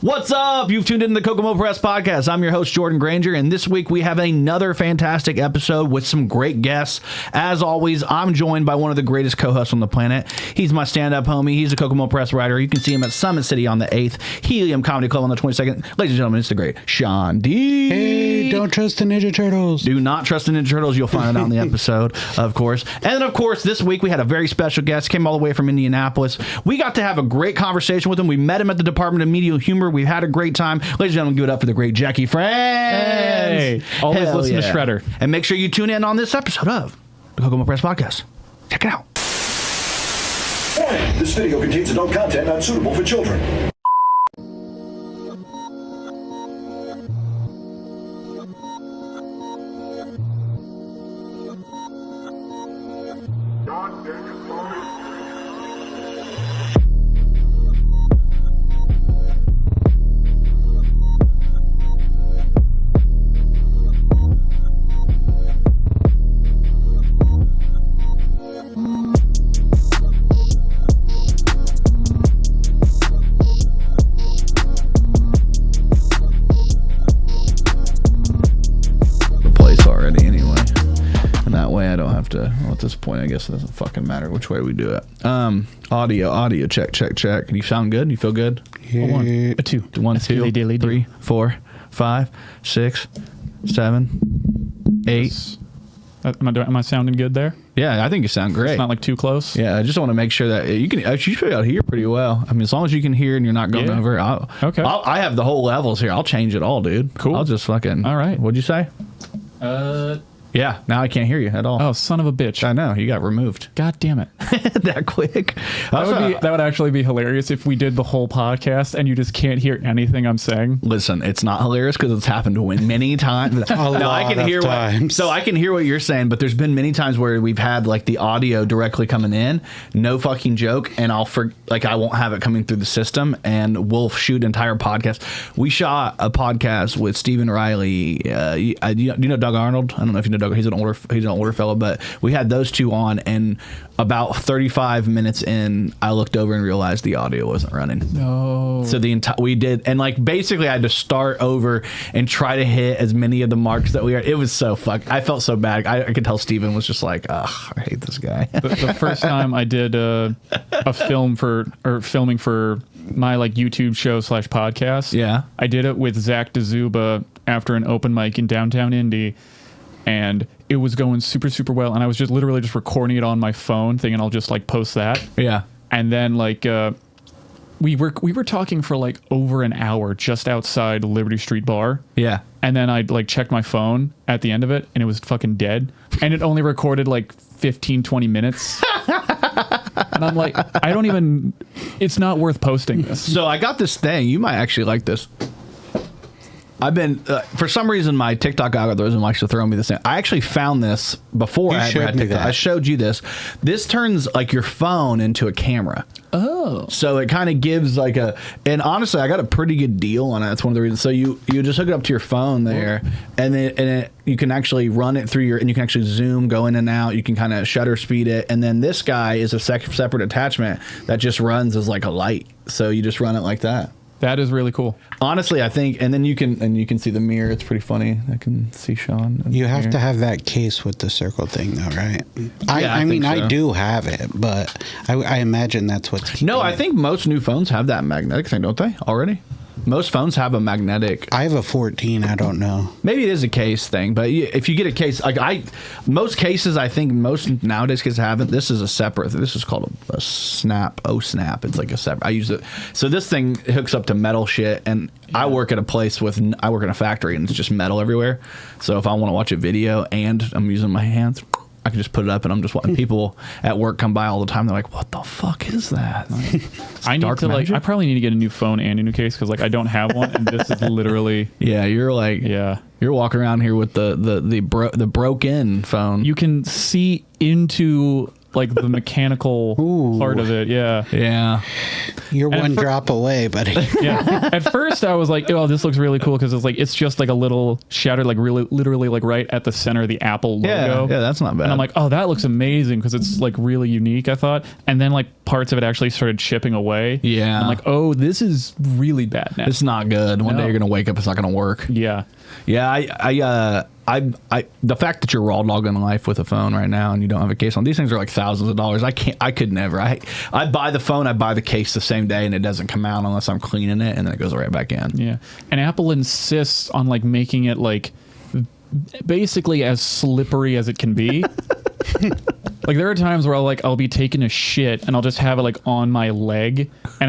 What's up? You've tuned in to the Kokomo Press Podcast. I'm your host, Jordan Grainger, and this week we have another fantastic episode with some great guests. As always, I'm joined by one of the greatest co-hosts on the planet. He's my stand-up homie. He's a Kokomo Press writer. You can see him at Summit City on the 8th, Helium Comedy Club on the 22nd. Ladies and gentlemen, it's the great Sean D. Hey, don't trust the Ninja Turtles. Do not trust the Ninja Turtles. You'll find it out in the episode, of course. And then, of course, this week we had a very special guest. Came all the way from Indianapolis. We got to have a great conversation with him. We met him at the Department of Menial Humor. We've had a great time. Ladies and gentlemen, give it up for the great Jackie Franz. Hey, always Hell listen yeah. to Shredder. And make sure you tune in on this episode of the Kokomo Press Podcast. Check it out. Warning, this video contains adult content not suitable for children. At this point, I guess it doesn't fucking matter which way we do it. Audio, check. You sound good? You feel good? Yeah. One, a two, 1, 2, 3, 4, 5, 6, 7, 8. Am I sounding good there? Yeah, I think you sound great. It's not like too close. Yeah, I just want to make sure that you can. You should be able to hear pretty well. I mean, as long as you can hear and you're not going over. Okay. I have the whole levels here. I'll change it all, dude. Cool. I'll just fucking. All right. What'd you say? Yeah, now I can't hear you at all. Oh, son of a bitch. I know, you got removed. God damn it. That quick. That would actually be hilarious if we did the whole podcast and you just can't hear anything I'm saying. Listen, it's not hilarious because it's happened to win many times. I can hear I can hear what you're saying, but there's been many times where we've had like the audio directly coming in, no fucking joke, and I won't have it coming through the system, and we'll shoot entire podcast. We shot a podcast with Stephen Riley. Do you know Doug Arnold? I don't know if you know Doug. He's an older fellow, but we had those two on, and about 35 minutes in, I looked over and realized the audio wasn't running. No. So we did, and like basically I had to start over and try to hit as many of the marks that we are. It was so I felt so bad. I could tell Steven was just like, ugh, I hate this guy. The first time I did a filming for my like YouTube show / podcast. Yeah. I did it with Zach DeZuba after an open mic in downtown Indy. And it was going super, super well. And I was just literally just recording it on my phone, thinking I'll just like post that. Yeah. And then like we were talking for like over an hour just outside Liberty Street Bar. Yeah. And then I like checked my phone at the end of it and it was fucking dead. And it only recorded like 15, 20 minutes. And I'm like, it's not worth posting this. So I got this thing. You might actually like this. I've been, for some reason, my TikTok algorithm likes to throw me this thing. I actually found this before I ever had TikTok. I showed you this. This turns like your phone into a camera. Oh. So it kind of gives like and honestly, I got a pretty good deal on it. That's one of the reasons. So you just hook it up to your phone there, and you can actually run it through and you can actually zoom, go in and out. You can kind of shutter speed it. And then this guy is a separate attachment that just runs as like a light. So you just run it like that. That is really cool. Honestly, I think, and then you can see the mirror. It's pretty funny. I can see Sean. You have to have that case with the circle thing, though, right? I mean, so. I do have it, but I imagine that's what's keeping No, I think most new phones have that magnetic thing, don't they? Already. Most phones have a magnetic. I have a 14. I don't know. Maybe it is a case thing, but if you get a case, like most cases, I think most nowadays kids haven't. This is a separate. This is called a snap. Snap. It's like a separate. I use it. So this thing hooks up to metal shit, and yeah. I work in a factory, and it's just metal everywhere. So if I want to watch a video and I'm using my hands, I can just put it up, and I'm just watching people at work come by all the time. They're like, "What the fuck is that?" Like, I probably need to get a new phone and a new case because like I don't have one, and this is literally. Yeah, you're walking around here with the broken phone. You can see into like the mechanical part of it. Yeah. Yeah. You're one drop away, buddy. Yeah. At first I was like, oh, this looks really cool because it's just like a little shadow, like really literally like right at the center of the Apple logo. Yeah, that's not bad. And I'm like, oh, that looks amazing because it's like really unique, I thought. And then like parts of it actually started chipping away. Yeah. And I'm like, oh, this is really bad now. It's not good. One day you're gonna wake up, it's not gonna work. Yeah. Yeah, I the fact that you're raw dogging life with a phone right now and you don't have a case on, these things are like thousands of dollars. I could never. I buy the phone, I buy the case the same day, and it doesn't come out unless I'm cleaning it, and then it goes right back in. Yeah. And Apple insists on like making it like basically as slippery as it can be. Like there are times where I'll be taking a shit and I'll just have it like on my leg, and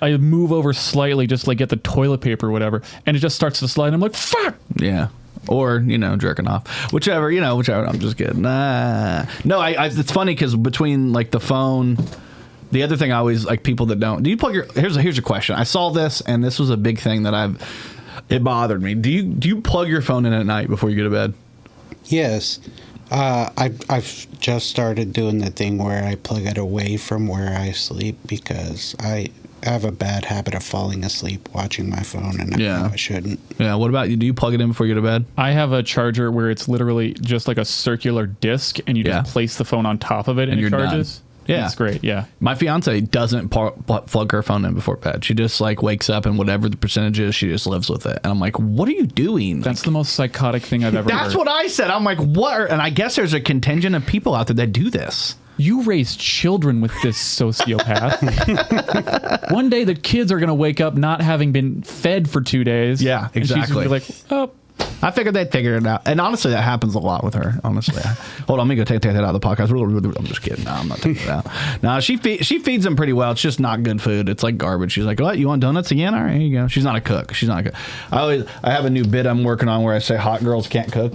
I move over slightly just like get the toilet paper or whatever, and it just starts to slide and I'm like, fuck. Yeah. Or, jerking off. Whichever. I'm just kidding. No, it's funny because between like the phone, the other thing I always like people that don't. Do you plug your? Here's a question. I saw this and this was a big thing that it bothered me. Do you plug your phone in at night before you go to bed? Yes. I've just started doing the thing where I plug it away from where I sleep because I have a bad habit of falling asleep watching my phone, and I know I shouldn't. Yeah. What about you? Do you plug it in before you go to bed? I have a charger where it's literally just like a circular disc, and you just place the phone on top of it, and it charges. Done. Yeah, it's great. Yeah, my fiance doesn't plug her phone in before bed. She just like wakes up, and whatever the percentage is, she just lives with it. And I'm like, what are you doing? That's the most psychotic thing I've ever heard. That's what I said. I'm like, what? And I guess there's a contingent of people out there that do this. You raised children with this sociopath. One day the kids are going to wake up not having been fed for 2 days. Yeah, exactly. And she's like, oh. I figured they'd figure it out. And honestly, that happens a lot with her, honestly. Hold on, let me go take that out of the podcast. I'm just kidding. No, I'm not taking it out. No, she feeds them pretty well. It's just not good food. It's like garbage. She's like, what, you want donuts again? All right, here you go. She's not a cook. I have a new bit I'm working on where I say hot girls can't cook,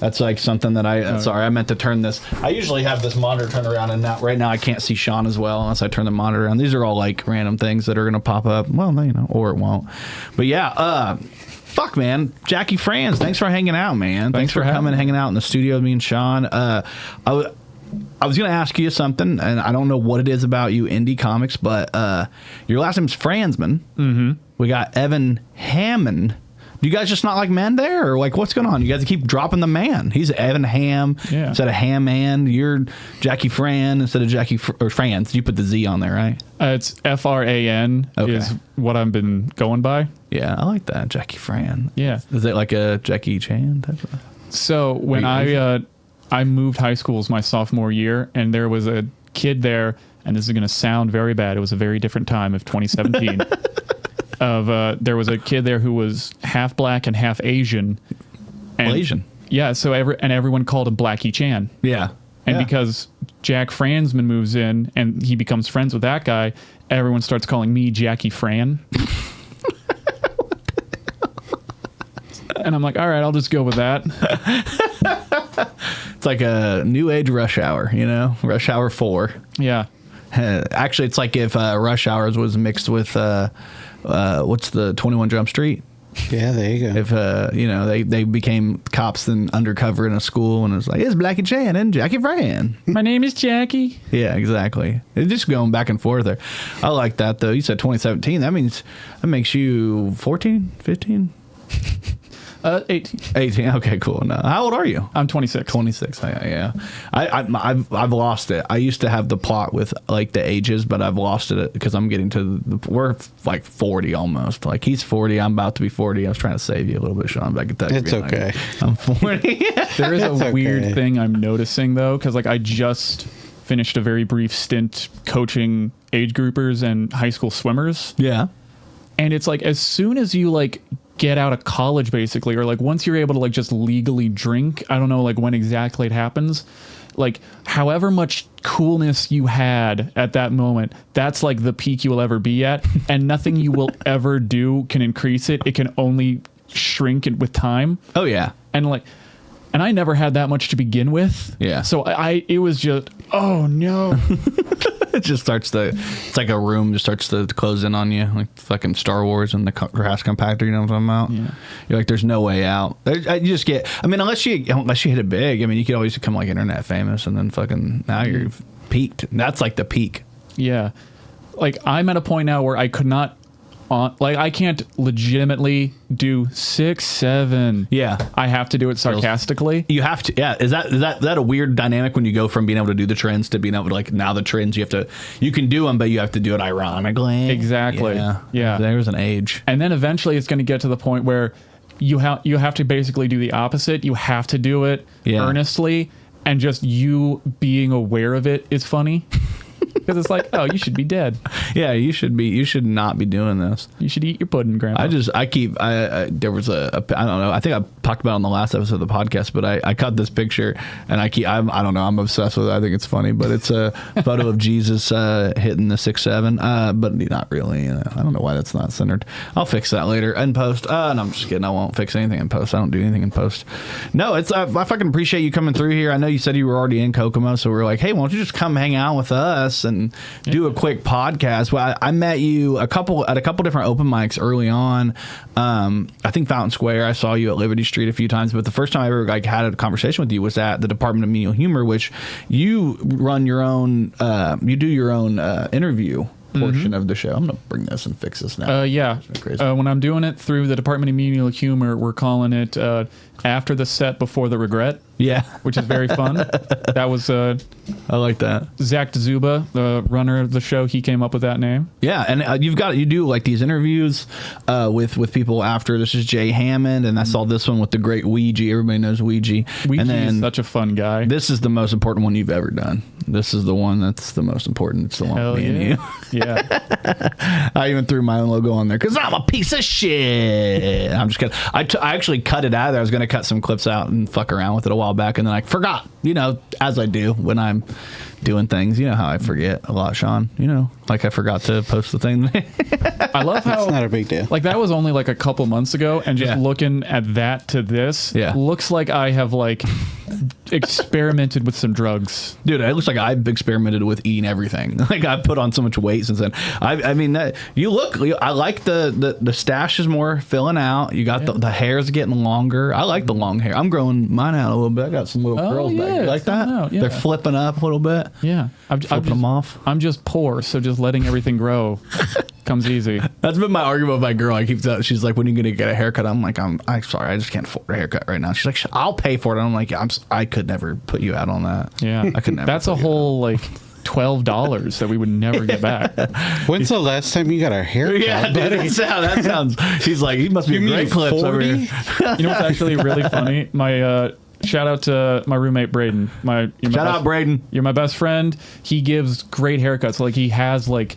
That's like something that I meant to turn this. I usually have this monitor turned around, and right now I can't see Sean as well unless I turn the monitor around. These are all like random things that are going to pop up. Well, or it won't. But yeah, fuck, man. Jackie Franz, thanks for hanging out, man. Thanks for coming and hanging out in the studio with me and Sean. I was going to ask you something, and I don't know what it is about you indie comics, but your last name's Franzman. Mm-hmm. We got Evan Hammond. Do you guys just not like men there, or like what's going on? You guys keep dropping the man. He's Evan Ham instead of Ham Man. You're Jackie Fran instead of Jackie or Franz. You put the Z on there, right? It's Fran is what I've been going by. Yeah, I like that, Jackie Fran. Yeah, is it like a Jackie Chan type of? So when I moved high schools my sophomore year, and there was a kid there, and this is going to sound very bad. It was a very different time of 2017. There was a kid there who was half black and half Asian. Asian. Yeah, so everyone called him Blackie Chan. Yeah. And because Jack Franzman moves in and he becomes friends with that guy, everyone starts calling me Jackie Fran. And I'm like, all right, I'll just go with that. It's like a new age Rush Hour, Rush Hour 4. Yeah. Actually, it's like if Rush Hours was mixed with what's the 21 Jump Street? Yeah, there you go. If they became cops and undercover in a school, and it's like, it's Blackie Chan and Jackie Fran. My name is Jackie. Yeah, exactly. It's just going back and forth there. I like that though. You said 2017. That makes you 14, 15. 18. 18. Okay, cool. No. How old are you? I'm 26. 26. Yeah. I've lost it. I used to have the plot with like the ages, but I've lost it because I'm getting we're like 40 almost. Like he's 40. I'm about to be 40. I was trying to save you a little bit, Sean. But I could tell you. It's okay. Like, I'm 40. There is a weird thing I'm noticing though, because like I just finished a very brief stint coaching age groupers and high school swimmers. Yeah. And it's like as soon as you like get out of college basically, or like once you're able to like just legally drink, I don't know like when exactly it happens, like however much coolness you had at that moment, that's like the peak you will ever be at, and nothing you will ever do can increase it. It can only shrink it with time. Oh yeah. And I never had that much to begin with. Yeah. So it was just, oh no. It just starts it's like a room just starts to close in on you, like fucking Star Wars and the grass compactor. You know what I'm talking about? Yeah. You're like, there's no way out. You just get. I mean, unless you hit it big. I mean, you could always become like internet famous, and then fucking now you're peaked. And that's like the peak. Yeah, like I'm at a point now where I could not. I can't legitimately do 6, 7. Yeah, I have to do it sarcastically. You have to. Yeah, is that a weird dynamic when you go from being able to do the trends to being able to like now the trends you can do them, but you have to do it ironically. Exactly. Yeah. There's an age, and then eventually it's going to get to the point where you have to basically do the opposite. You have to do it earnestly, and just you being aware of it is funny. Because it's like, oh, you should be dead. Yeah, you should not be doing this. You should eat your pudding, Grandpa. There was I don't know. I think I talked about it on the last episode of the podcast, but I cut this picture and I don't know. I'm obsessed with it. I think it's funny, but it's a photo of Jesus hitting the 6-7, but not really. I don't know why that's not centered. I'll fix that later in post. No, I'm just kidding. I won't fix anything in post. I don't do anything in post. No, I fucking appreciate you coming through here. I know you said you were already in Kokomo, so we were like, hey, why don't you just come hang out with us and do a quick podcast. Well, I met you at a couple different open mics early on. I think Fountain Square. I saw you at Liberty Street a few times, but the first time I ever had a conversation with you was at the Department of Menial Humor, which you run your own. You do your own interview portion of the show. I'm gonna bring this and fix this now. When I'm doing it through the Department of Menial Humor, we're calling it After the Set Before the Regret. Yeah, which is very fun. That was I like that. Zach Zuba, the runner of the show, he came up with that name. Yeah, and you do like these interviews with people after. This is Jay Hammond, and I saw this one with the great Ouija. Everybody knows Ouija. Ouija is such a fun guy. This is the most important one you've ever done. This is the one that's the most important. It's the one with me and you. Yeah. I even threw my own logo on there because I'm a piece of shit. I'm just kidding. I actually cut it out of there. I was going to cut some clips out and fuck around with it a while back, and then I forgot, as I do when I'm doing things. You know how I forget a lot, Sean. Like I forgot to post the thing. I love how it's not a big deal. Like that was only like a couple months ago, and just looking at that to this, looks like I have like experimented with some drugs. Dude, it looks like I've experimented with eating everything. Like I've put on so much weight since then. I mean, I like the stash is more filling out. You got the hair's getting longer. I like the long hair. I'm growing mine out a little bit. I got some little curls back. You like that? They're flipping up a little bit. Yeah. I'm flipping them off. I'm just poor, so just letting everything grow comes easy. That's been my argument with my girl. She's like, when are you gonna get a haircut? I'm like, I'm sorry, I just can't afford a haircut right now. She's like, I'll pay for it. And I'm like, I could never put you out on that. Yeah, I could never. That's a whole like $12 that we would never get back. When's the last time you got a haircut? Yeah, dude, that sounds. He's like, he must be a great clips over here. You know what's actually really funny? My shout out to my roommate Braden. Shout out Braden. You're my best friend. He gives great haircuts. Like he has like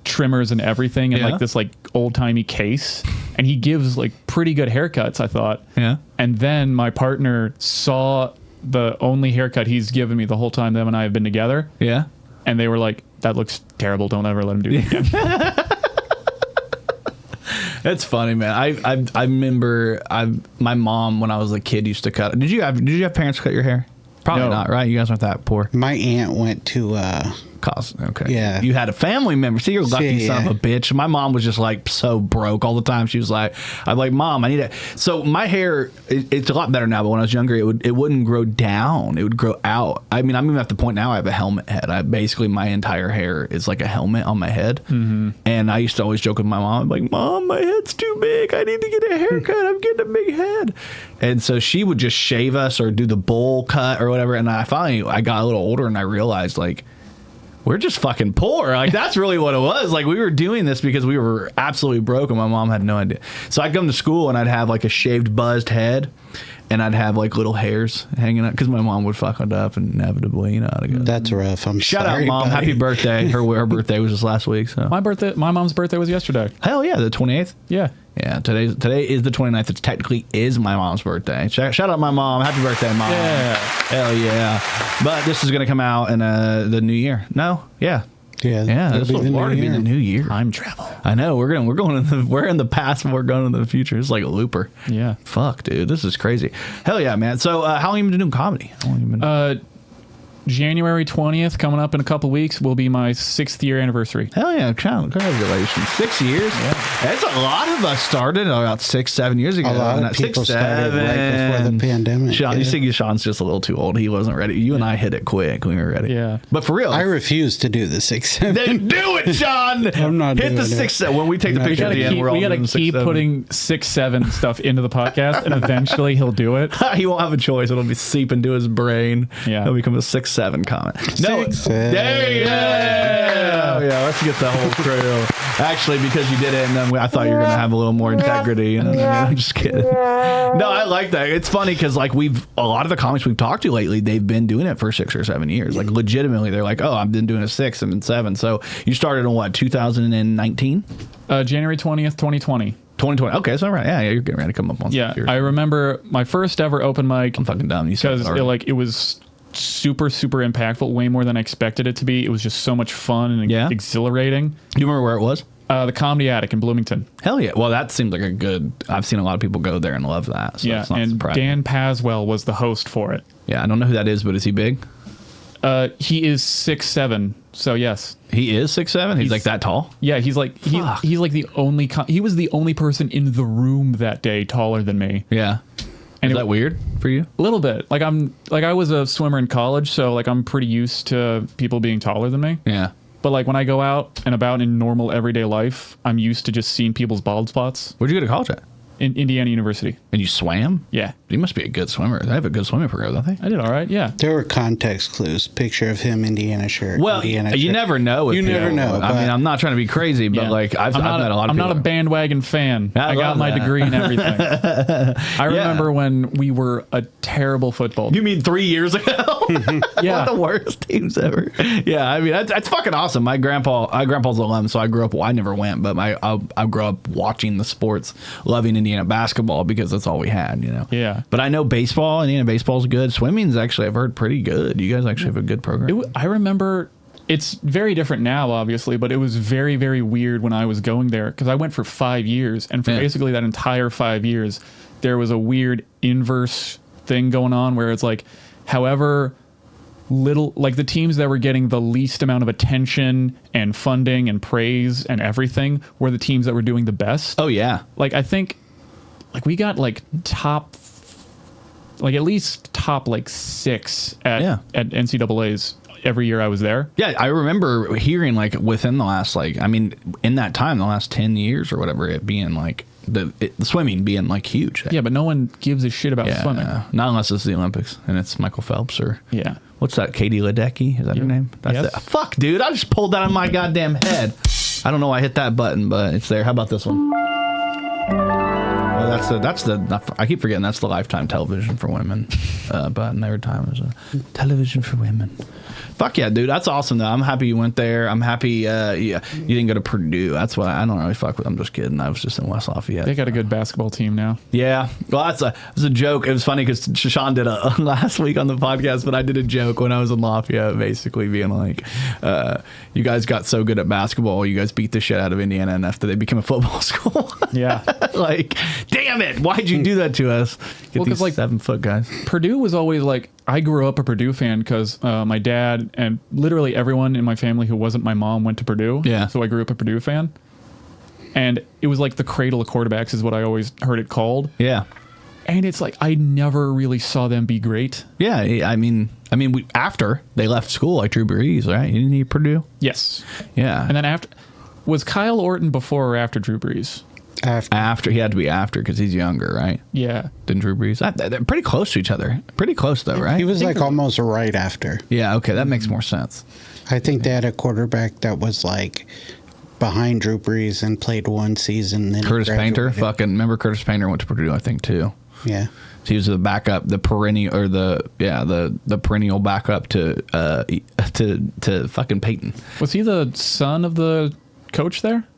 trimmers and everything, and like this like old timey case, and he gives like pretty good haircuts, I thought. Yeah. And then my partner saw the only haircut he's given me the whole time them and I have been together. Yeah. And they were like, that looks terrible. Don't ever let him do it again. It's funny, man. I remember my mom when I was a kid used to cut. Did you have parents cut your hair? Probably not, right? You guys aren't that poor. My aunt went to okay. Yeah. You had a family member. See, you're a lucky son of a bitch. My mom was just like so broke all the time. She was like, I'm like, Mom, I need it. So my hair, it's a lot better now, but when I was younger, it wouldn't grow down. It would grow out. I mean, I'm even at the point now I have a helmet head. Basically my entire hair is like a helmet on my head. Mm-hmm. And I used to always joke with my mom. I'm like, Mom, my head's too big. I need to get a haircut. I'm getting a big head. And so she would just shave us or do the bowl cut or whatever. And I got a little older and I realized like, we're just fucking poor. Like that's really what it was. Like we were doing this because we were absolutely broke and my mom had no idea. So I'd come to school and I'd have like a shaved buzzed head and I'd have like little hairs hanging out because my mom would fuck it up inevitably. You know how to go. That's rough. Shout out, Mom. Buddy. Happy birthday. Her birthday was just last week. So my mom's birthday was yesterday. Hell yeah, the 28th. Yeah. Yeah, today is the 29th. It technically is my mom's birthday. Shout out my mom. Happy birthday, Mom. Yeah. Hell yeah. But this is going to come out in the new year. No? Yeah. Yeah. This will already be the new year. Time travel. I know. We're in the past and we're going into the future. It's like a looper. Yeah. Fuck, dude. This is crazy. Hell yeah, man. So how long have you been doing comedy? January 20th, coming up in a couple weeks, will be my 6th year anniversary. Hell yeah, congratulations. 6 years. Yeah. That's a lot of us started about 6-7 years ago. A lot of people started right before the pandemic. Sean, you think Sean's just a little too old. He wasn't ready. You and I hit it quick. We were ready. Yeah. But for real. I refuse to do the 6-7. Then do it, Sean. I'm not hit doing the it. 6-7. When we take the picture at the end, we're all we gotta doing keep 6-7. putting 6-7 stuff into the podcast, and eventually he'll do it. He won't have a choice. It'll be seep into his brain. Yeah. It'll become a 6-7 comment. No. 6-7. Yeah. Let's get the whole crew. Actually, because you did it, and then I thought you were going to have a little more integrity. And I'm just kidding. No, I like that. It's funny because like a lot of the comics we've talked to lately, they've been doing it for 6 or 7 years. Like legitimately, they're like, oh, I've been doing a 6 and 7. So you started in what, 2019? January 20th, 2020. 2020. Okay, so right. Yeah, you're getting ready to come up on. Yeah, I remember my first ever open mic. I'm fucking dumb. You said Because it was super impactful, way more than I expected it to be. It was just so much fun and exhilarating. Do you remember where it was? The Comedy Attic in Bloomington. Hell yeah. Well, that seems like a good... I've seen a lot of people go there and love that. So Yeah, not and surprising. Dan Paswell was the host for it. Yeah, I don't know who that is, but is he big? He is 6'7", so yes. He is 6'7"? He's like that tall? Yeah, he's like he's like the only he was the only person in the room that day taller than me. Yeah. And is that weird for you? A little bit. Like I was a swimmer in college, so like I'm pretty used to people being taller than me. Yeah. But like when I go out and about in normal everyday life, I'm used to just seeing people's bald spots. Where'd you go to college at? In Indiana University. And you swam? Yeah. You must be a good swimmer. They have a good swimming program, don't they? I did all right, yeah. There were context clues. Picture of him, Indiana shirt. Well, Indiana you shirt. never know. You never know. I mean, I'm not trying to be crazy, but Yeah. like I've met a lot of I'm people. not a bandwagon fan. I I got love my that. degree and everything. I remember when we were a terrible football. You mean 3 years ago? Yeah. One of the worst teams ever. Yeah, I mean that's fucking awesome. My grandpa's alum, so I grew up. Well, I never went, but I grew up watching the sports, loving Indiana basketball because that's all we had, you know. Yeah. But I know baseball. Indiana baseball's good. Swimming's actually I've heard pretty good. You guys actually have a good program. I remember. It's very different now, obviously, but it was very, very weird when I was going there because I went for 5 years, and for basically that entire 5 years, there was a weird inverse thing going on where it's like, however little, like the teams that were getting the least amount of attention and funding and praise and everything were the teams that were doing the best. Oh yeah. Like I think, like we got like top, like at least top like 6 at NCAA's. Every year I was there. Yeah, I remember hearing like within the last in that time, the last 10 years or whatever, it being like the swimming being like huge. Yeah, but no one gives a shit about swimming. Not unless it's the Olympics and it's Michael Phelps or what's that? Katie Ledecky? Is that her name? That's it. Fuck, dude! I just pulled that on my goddamn head. I don't know why I hit that button, but it's there. How about this one? Well, that's the. I keep forgetting that's the Lifetime Television for Women button every time. There's a television for women. Fuck yeah, dude. That's awesome, though. I'm happy you went there. I'm happy you didn't go to Purdue. That's what I don't really fuck with. I'm just kidding. I was just in West Lafayette. They got a good basketball team now. Yeah. Well, it was a joke. It was funny because Shashan did a last week on the podcast, but I did a joke when I was in Lafayette, basically being like, you guys got so good at basketball, you guys beat the shit out of Indiana enough that they became a football school. Yeah. Like, damn it. Why'd you do that to us? Get these like 7-foot guys. Purdue was always like, I grew up a Purdue fan because my dad and literally everyone in my family who wasn't my mom went to Purdue. Yeah. So I grew up a Purdue fan. And it was like the cradle of quarterbacks is what I always heard it called. Yeah. And it's like, I never really saw them be great. Yeah. I mean, after they left school, like Drew Brees, right? Didn't he Purdue? Yes. Yeah. And then was Kyle Orton before or after Drew Brees? After. He had to be after because he's younger, right? Yeah. Than Drew Brees. They're pretty close to each other. Pretty close, though, right? He was like almost right after. Yeah, okay. That makes more sense. I think they had a quarterback that was like behind Drew Brees and played one season. Then Curtis Painter. Remember Curtis Painter went to Purdue, I think, too. Yeah. He was the backup, the perennial backup to fucking Peyton. Was he the son of the coach there?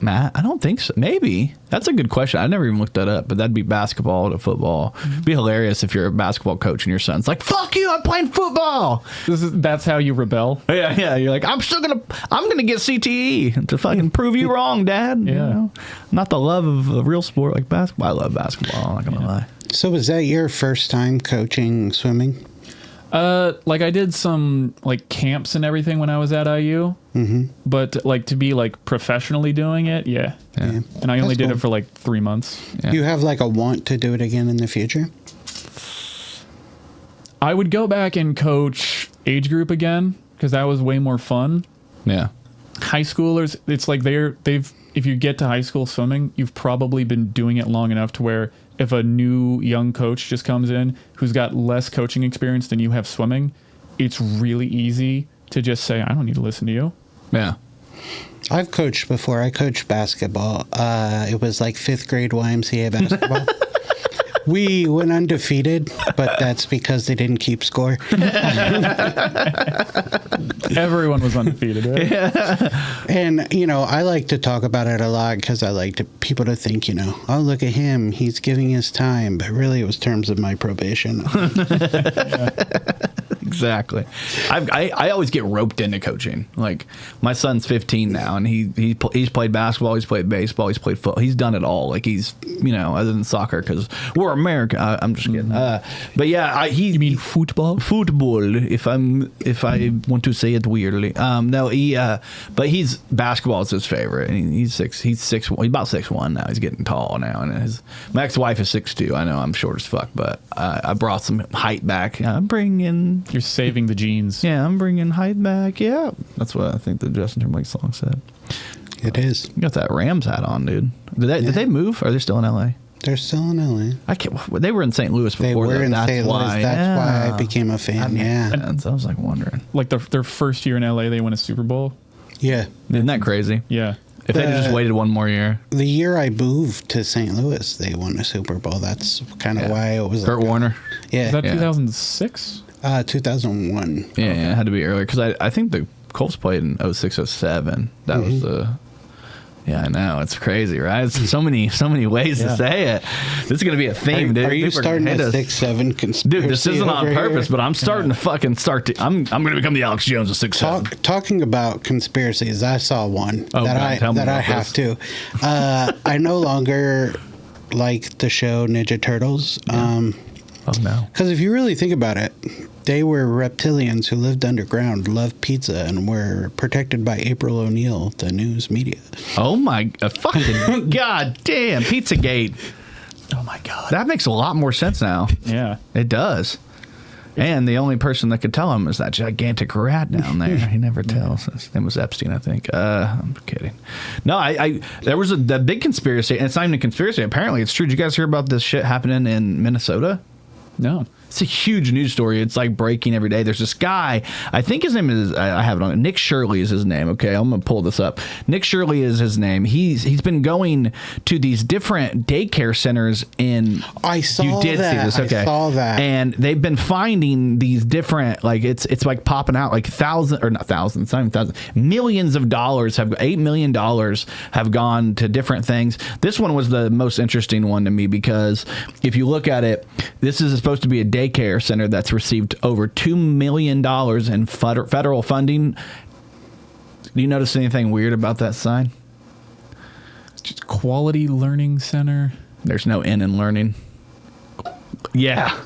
Matt, I don't think so. Maybe. That's a good question. I never even looked that up, but that'd be basketball to football. It'd be hilarious if you're a basketball coach and your son's like, fuck you, I'm playing football. That's how you rebel. Yeah. You're like, I'm gonna get CTE to fucking prove you wrong, Dad. Yeah. You know? Not the love of a real sport like basketball. I love basketball, I'm not gonna lie. So was that your first time coaching swimming? Like I did some like camps and everything when I was at IU, but like to be like professionally doing it, yeah. And I only did it for like 3 months. Yeah. You have like a want to do it again in the future? I would go back and coach age group again because that was way more fun. Yeah. High schoolers, it's like if you get to high school swimming, you've probably been doing it long enough to where if a new young coach just comes in who's got less coaching experience than you have swimming, it's really easy to just say, I don't need to listen to you. Yeah. I've coached before. I coached basketball. It was like 5th grade YMCA basketball. We went undefeated, but that's because they didn't keep score. Everyone was undefeated, right? Yeah. And, you know, I like to talk about it a lot because I like people to think, you know, oh, look at him. He's giving his time. But really, it was terms of my probation. Exactly. I always get roped into coaching. Like, my son's 15 now, and he's played basketball, he's played baseball, he's played football. He's done it all. Like, he's, you know, other than soccer, because we're American. I'm just kidding. But yeah, you mean football? Football, if I want to say it weirdly. No, but basketball is his favorite. And he's about 6'1" now. He's getting tall now, and my ex-wife is 6'2". I know I'm short as fuck, but I brought some height back. You're saving the genes. Yeah, I'm bringing height back. Yeah, that's what I think the Justin Timberlake song said. It is. You got that Rams hat on, dude. Did they move? Are they still in LA? They're still in LA. They were in St. Louis before. They were in St. Louis. That's why I became a fan. I was like wondering. Like their first year in LA, they won a Super Bowl. Yeah. Isn't that crazy? Yeah. If they had just waited one more year. The year I moved to St. Louis, they won a Super Bowl. That's kind of why it was. Kurt Warner. Yeah. Was that 2006? 2001. Yeah, it had to be earlier because I think the Colts played in 06, 07. That was the. Yeah, I know. It's crazy, right? It's so many ways to say it. This is going to be a theme, dude. Are you starting a 6'7" conspiracy? Dude, this isn't on purpose, but I'm starting to fucking I'm going to become the Alex Jones of 6'7". Talking about conspiracies, I saw one that I have to. I no longer like the show Ninja Turtles. Oh, no. Because if you really think about it, they were reptilians who lived underground, loved pizza, and were protected by April O'Neil, the news media. Oh, my fucking God damn. Pizzagate. Oh, my God. That makes a lot more sense now. Yeah. It does. And the only person that could tell him is that gigantic rat down there. He never tells. His name was Epstein, I think. I'm kidding. No, there was the big conspiracy, and it's not even a conspiracy. Apparently, it's true. Did you guys hear about this shit happening in Minnesota? No. It's a huge news story. It's like breaking every day. There's this guy, I think his name is, I have it on, Nick Shirley is his name. Okay, I'm going to pull this up. Nick Shirley is his name. He's been going to these different daycare centers in... I saw that. You did see this, okay. I saw that. And they've been finding these different, like, it's like popping out, like millions of dollars, $8 million have gone to different things. This one was the most interesting one to me because if you look at it, this is supposed to be a daycare center that's received over $2 million in federal funding. Do you notice anything weird about that sign? It's just Quality Learning Center. There's no N in learning. Yeah.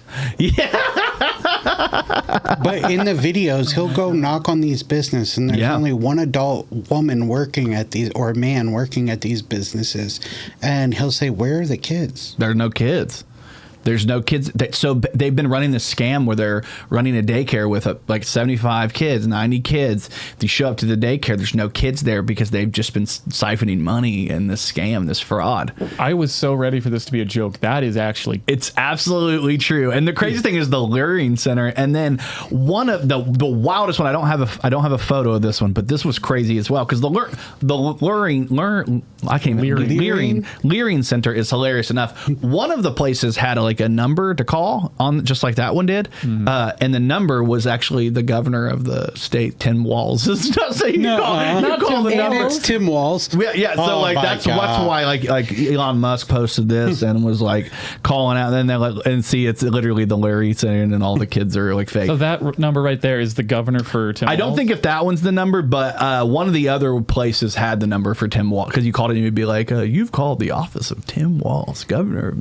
But in the videos, he'll go knock on these businesses, and there's only one adult woman working at these, or a man working at these businesses, and he'll say, "Where are the kids?" There are no kids. There's no kids. So they've been running this scam where they're running a daycare with like 75 kids, 90 kids. If you show up to the daycare, there's no kids there because they've just been siphoning money in this scam, this fraud. I was so ready for this to be a joke. That is actually... It's absolutely true. And the crazy thing is the luring center. And then one of the wildest one, I don't have a photo of this one, but this was crazy as well because the luring center is hilarious enough. One of the places had like a number to call on, just like that one did, and the number was actually the governor of the state, Tim Walz. It's not saying you call the number. It's Tim Walz. Yeah. So like that's why like Elon Musk posted this and was like calling out. And then they're like, and see, it's literally the Larry Center, and all the kids are like fake. So that number right there is the governor for Tim. I don't think if that one's the number, but one of the other places had the number for Tim Walz because you called it and you'd be like, you've called the office of Tim Walz, governor.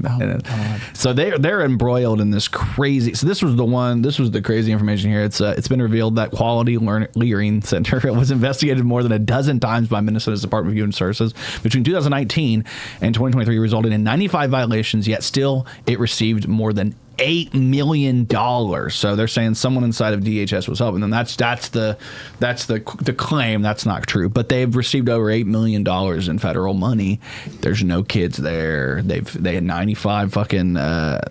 So they're embroiled in this crazy. So this was the crazy information here. It's been revealed that Quality Learning Center was investigated more than a dozen times by Minnesota's Department of Human Services between 2019 and 2023, resulting in 95 violations. Yet still, it received more than $8 million. So they're saying someone inside of DHS was helping them. That's the claim. That's not true. But they've received over $8 million in federal money. There's no kids there. They had 95 fucking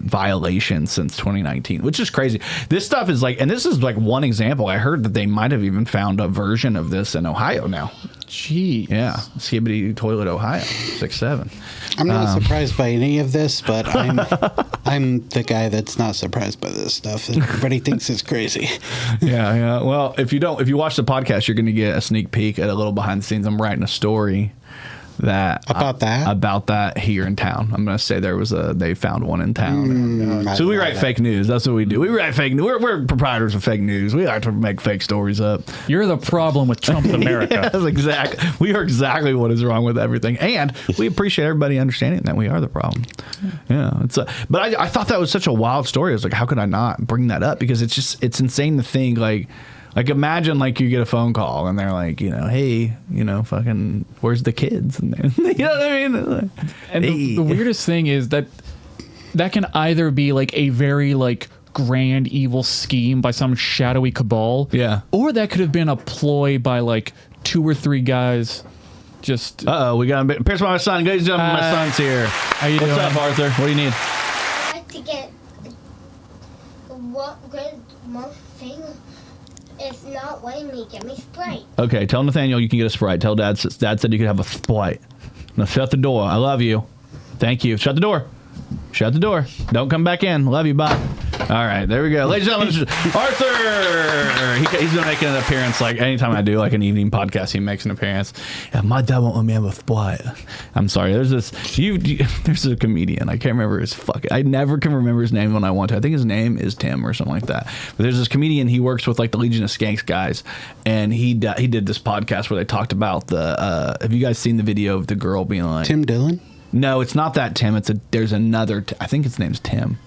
violations since 2019, which is crazy. This stuff is like, and this is like one example. I heard that they might have even found a version of this in Ohio now. Gee. Yeah. Skibbity Toilet, Ohio. 6'7". I'm not surprised by any of this, but I'm the guy that's not surprised by this stuff. Everybody thinks it's crazy. Yeah. Well, if you watch the podcast, you're going to get a sneak peek at a little behind the scenes. I'm writing a story about that here in town. I'm going to say they found one in town. So we write fake news. That's what we do. We write fake news. We're proprietors of fake news. We like to make fake stories up. You're the problem with Trump's America. Yes, exactly. We are exactly what is wrong with everything, and we appreciate everybody understanding that we are the problem. Yeah, but I thought that was such a wild story. I was like, how could I not bring that up? Because it's insane to think like imagine like you get a phone call and they're like, hey, fucking, where's the kids? And you know what I mean? And the weirdest thing is that can either be like a very like grand evil scheme by some shadowy cabal. Yeah. Or that could have been a ploy by like 2 or 3 guys. Just. We got a Pierce by my son. Ladies and gentlemen, my son's here. How you doing? What's up, Arthur? What do you need? I'd like to get one thing. It's not letting me get me Sprite. Okay, tell Nathaniel you can get a Sprite. Tell Dad said you could have a Sprite. Now shut the door. I love you. Thank you. Shut the door. Shut the door. Don't come back in. Love you. Bye. All right, there we go. Ladies and gentlemen, Arthur! He's been making an appearance, like, anytime I do, like, an evening podcast, he makes an appearance. Yeah, my dad won't let me have a Sprite. I'm sorry, there's a comedian, I can't remember I never can remember his name when I want to. I think his name is Tim or something like that. But there's this comedian, he works with, like, the Legion of Skanks guys, and he did this podcast where they talked about have you guys seen the video of the girl being like... Tim Dillon? No, it's not that Tim. There's another, I think his name's Tim.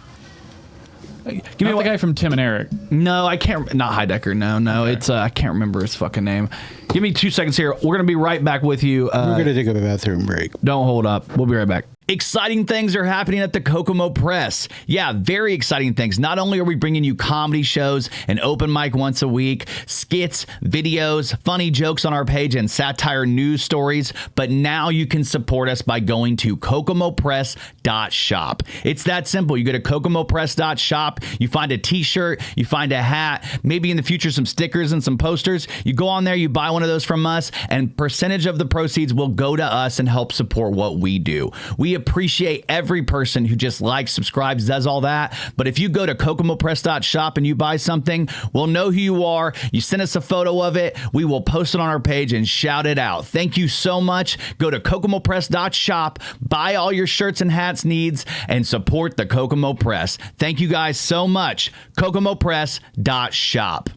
Give me the guy from Tim and Eric. No, I can't. Not Heidecker. No. Okay. It's I can't remember his fucking name. Give me 2 seconds here. We're gonna be right back with you. We're gonna take a bathroom break. Don't hold up. We'll be right back. Exciting things are happening at the Kokomo Press. Yeah, very exciting things. Not only are we bringing you comedy shows, an open mic once a week, skits, videos, funny jokes on our page, and satire news stories, but now you can support us by going to kokomopress.shop. It's that simple. You go to kokomopress.shop, you find a t-shirt, you find a hat, maybe in the future some stickers and some posters. You go on there, you buy one of those from us, and percentage of the proceeds will go to us and help support what we do. We appreciate every person who just likes, subscribes, does all that. But if you go to kokomopress.shop and you buy something, we'll know who you are. You send us a photo of it. We will post it on our page and shout it out. Thank you so much. Go to kokomopress.shop, buy all your shirts and hats needs, and support the Kokomo Press. Thank you guys so much. kokomopress.shop.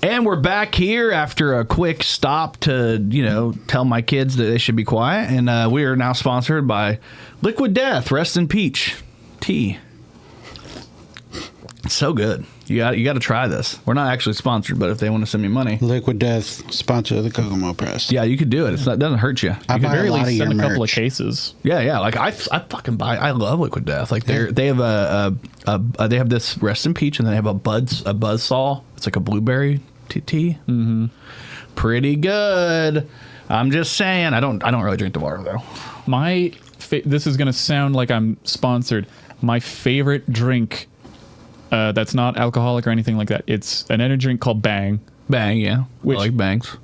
And we're back here after a quick stop to, tell my kids that they should be quiet. And we are now sponsored by Liquid Death, Rest in Peach Tea. It's so good. You got to try this. We're not actually sponsored, but if they want to send me money. Liquid Death, sponsor of the Kokomo Press. Yeah, you could do it. It doesn't hurt you. I You could buy very a lot least of send your a couple of merch. cases. Yeah. Like I fucking buy. I love Liquid Death. Like they have they have this Rest in Peach, and then they have a Buzzsaw. It's like a blueberry tea. Mm-hmm. Pretty good. I'm just saying. I don't really drink the water though. This is gonna sound like I'm sponsored. My favorite drink. That's not alcoholic or anything like that. It's an energy drink called Bang. Bang, yeah. Which I like Bangs.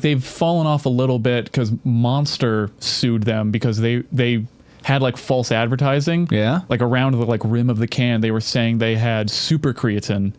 They've fallen off a little bit because Monster sued them because they had like false advertising. Yeah. Like around the like rim of the can, they were saying they had super creatine,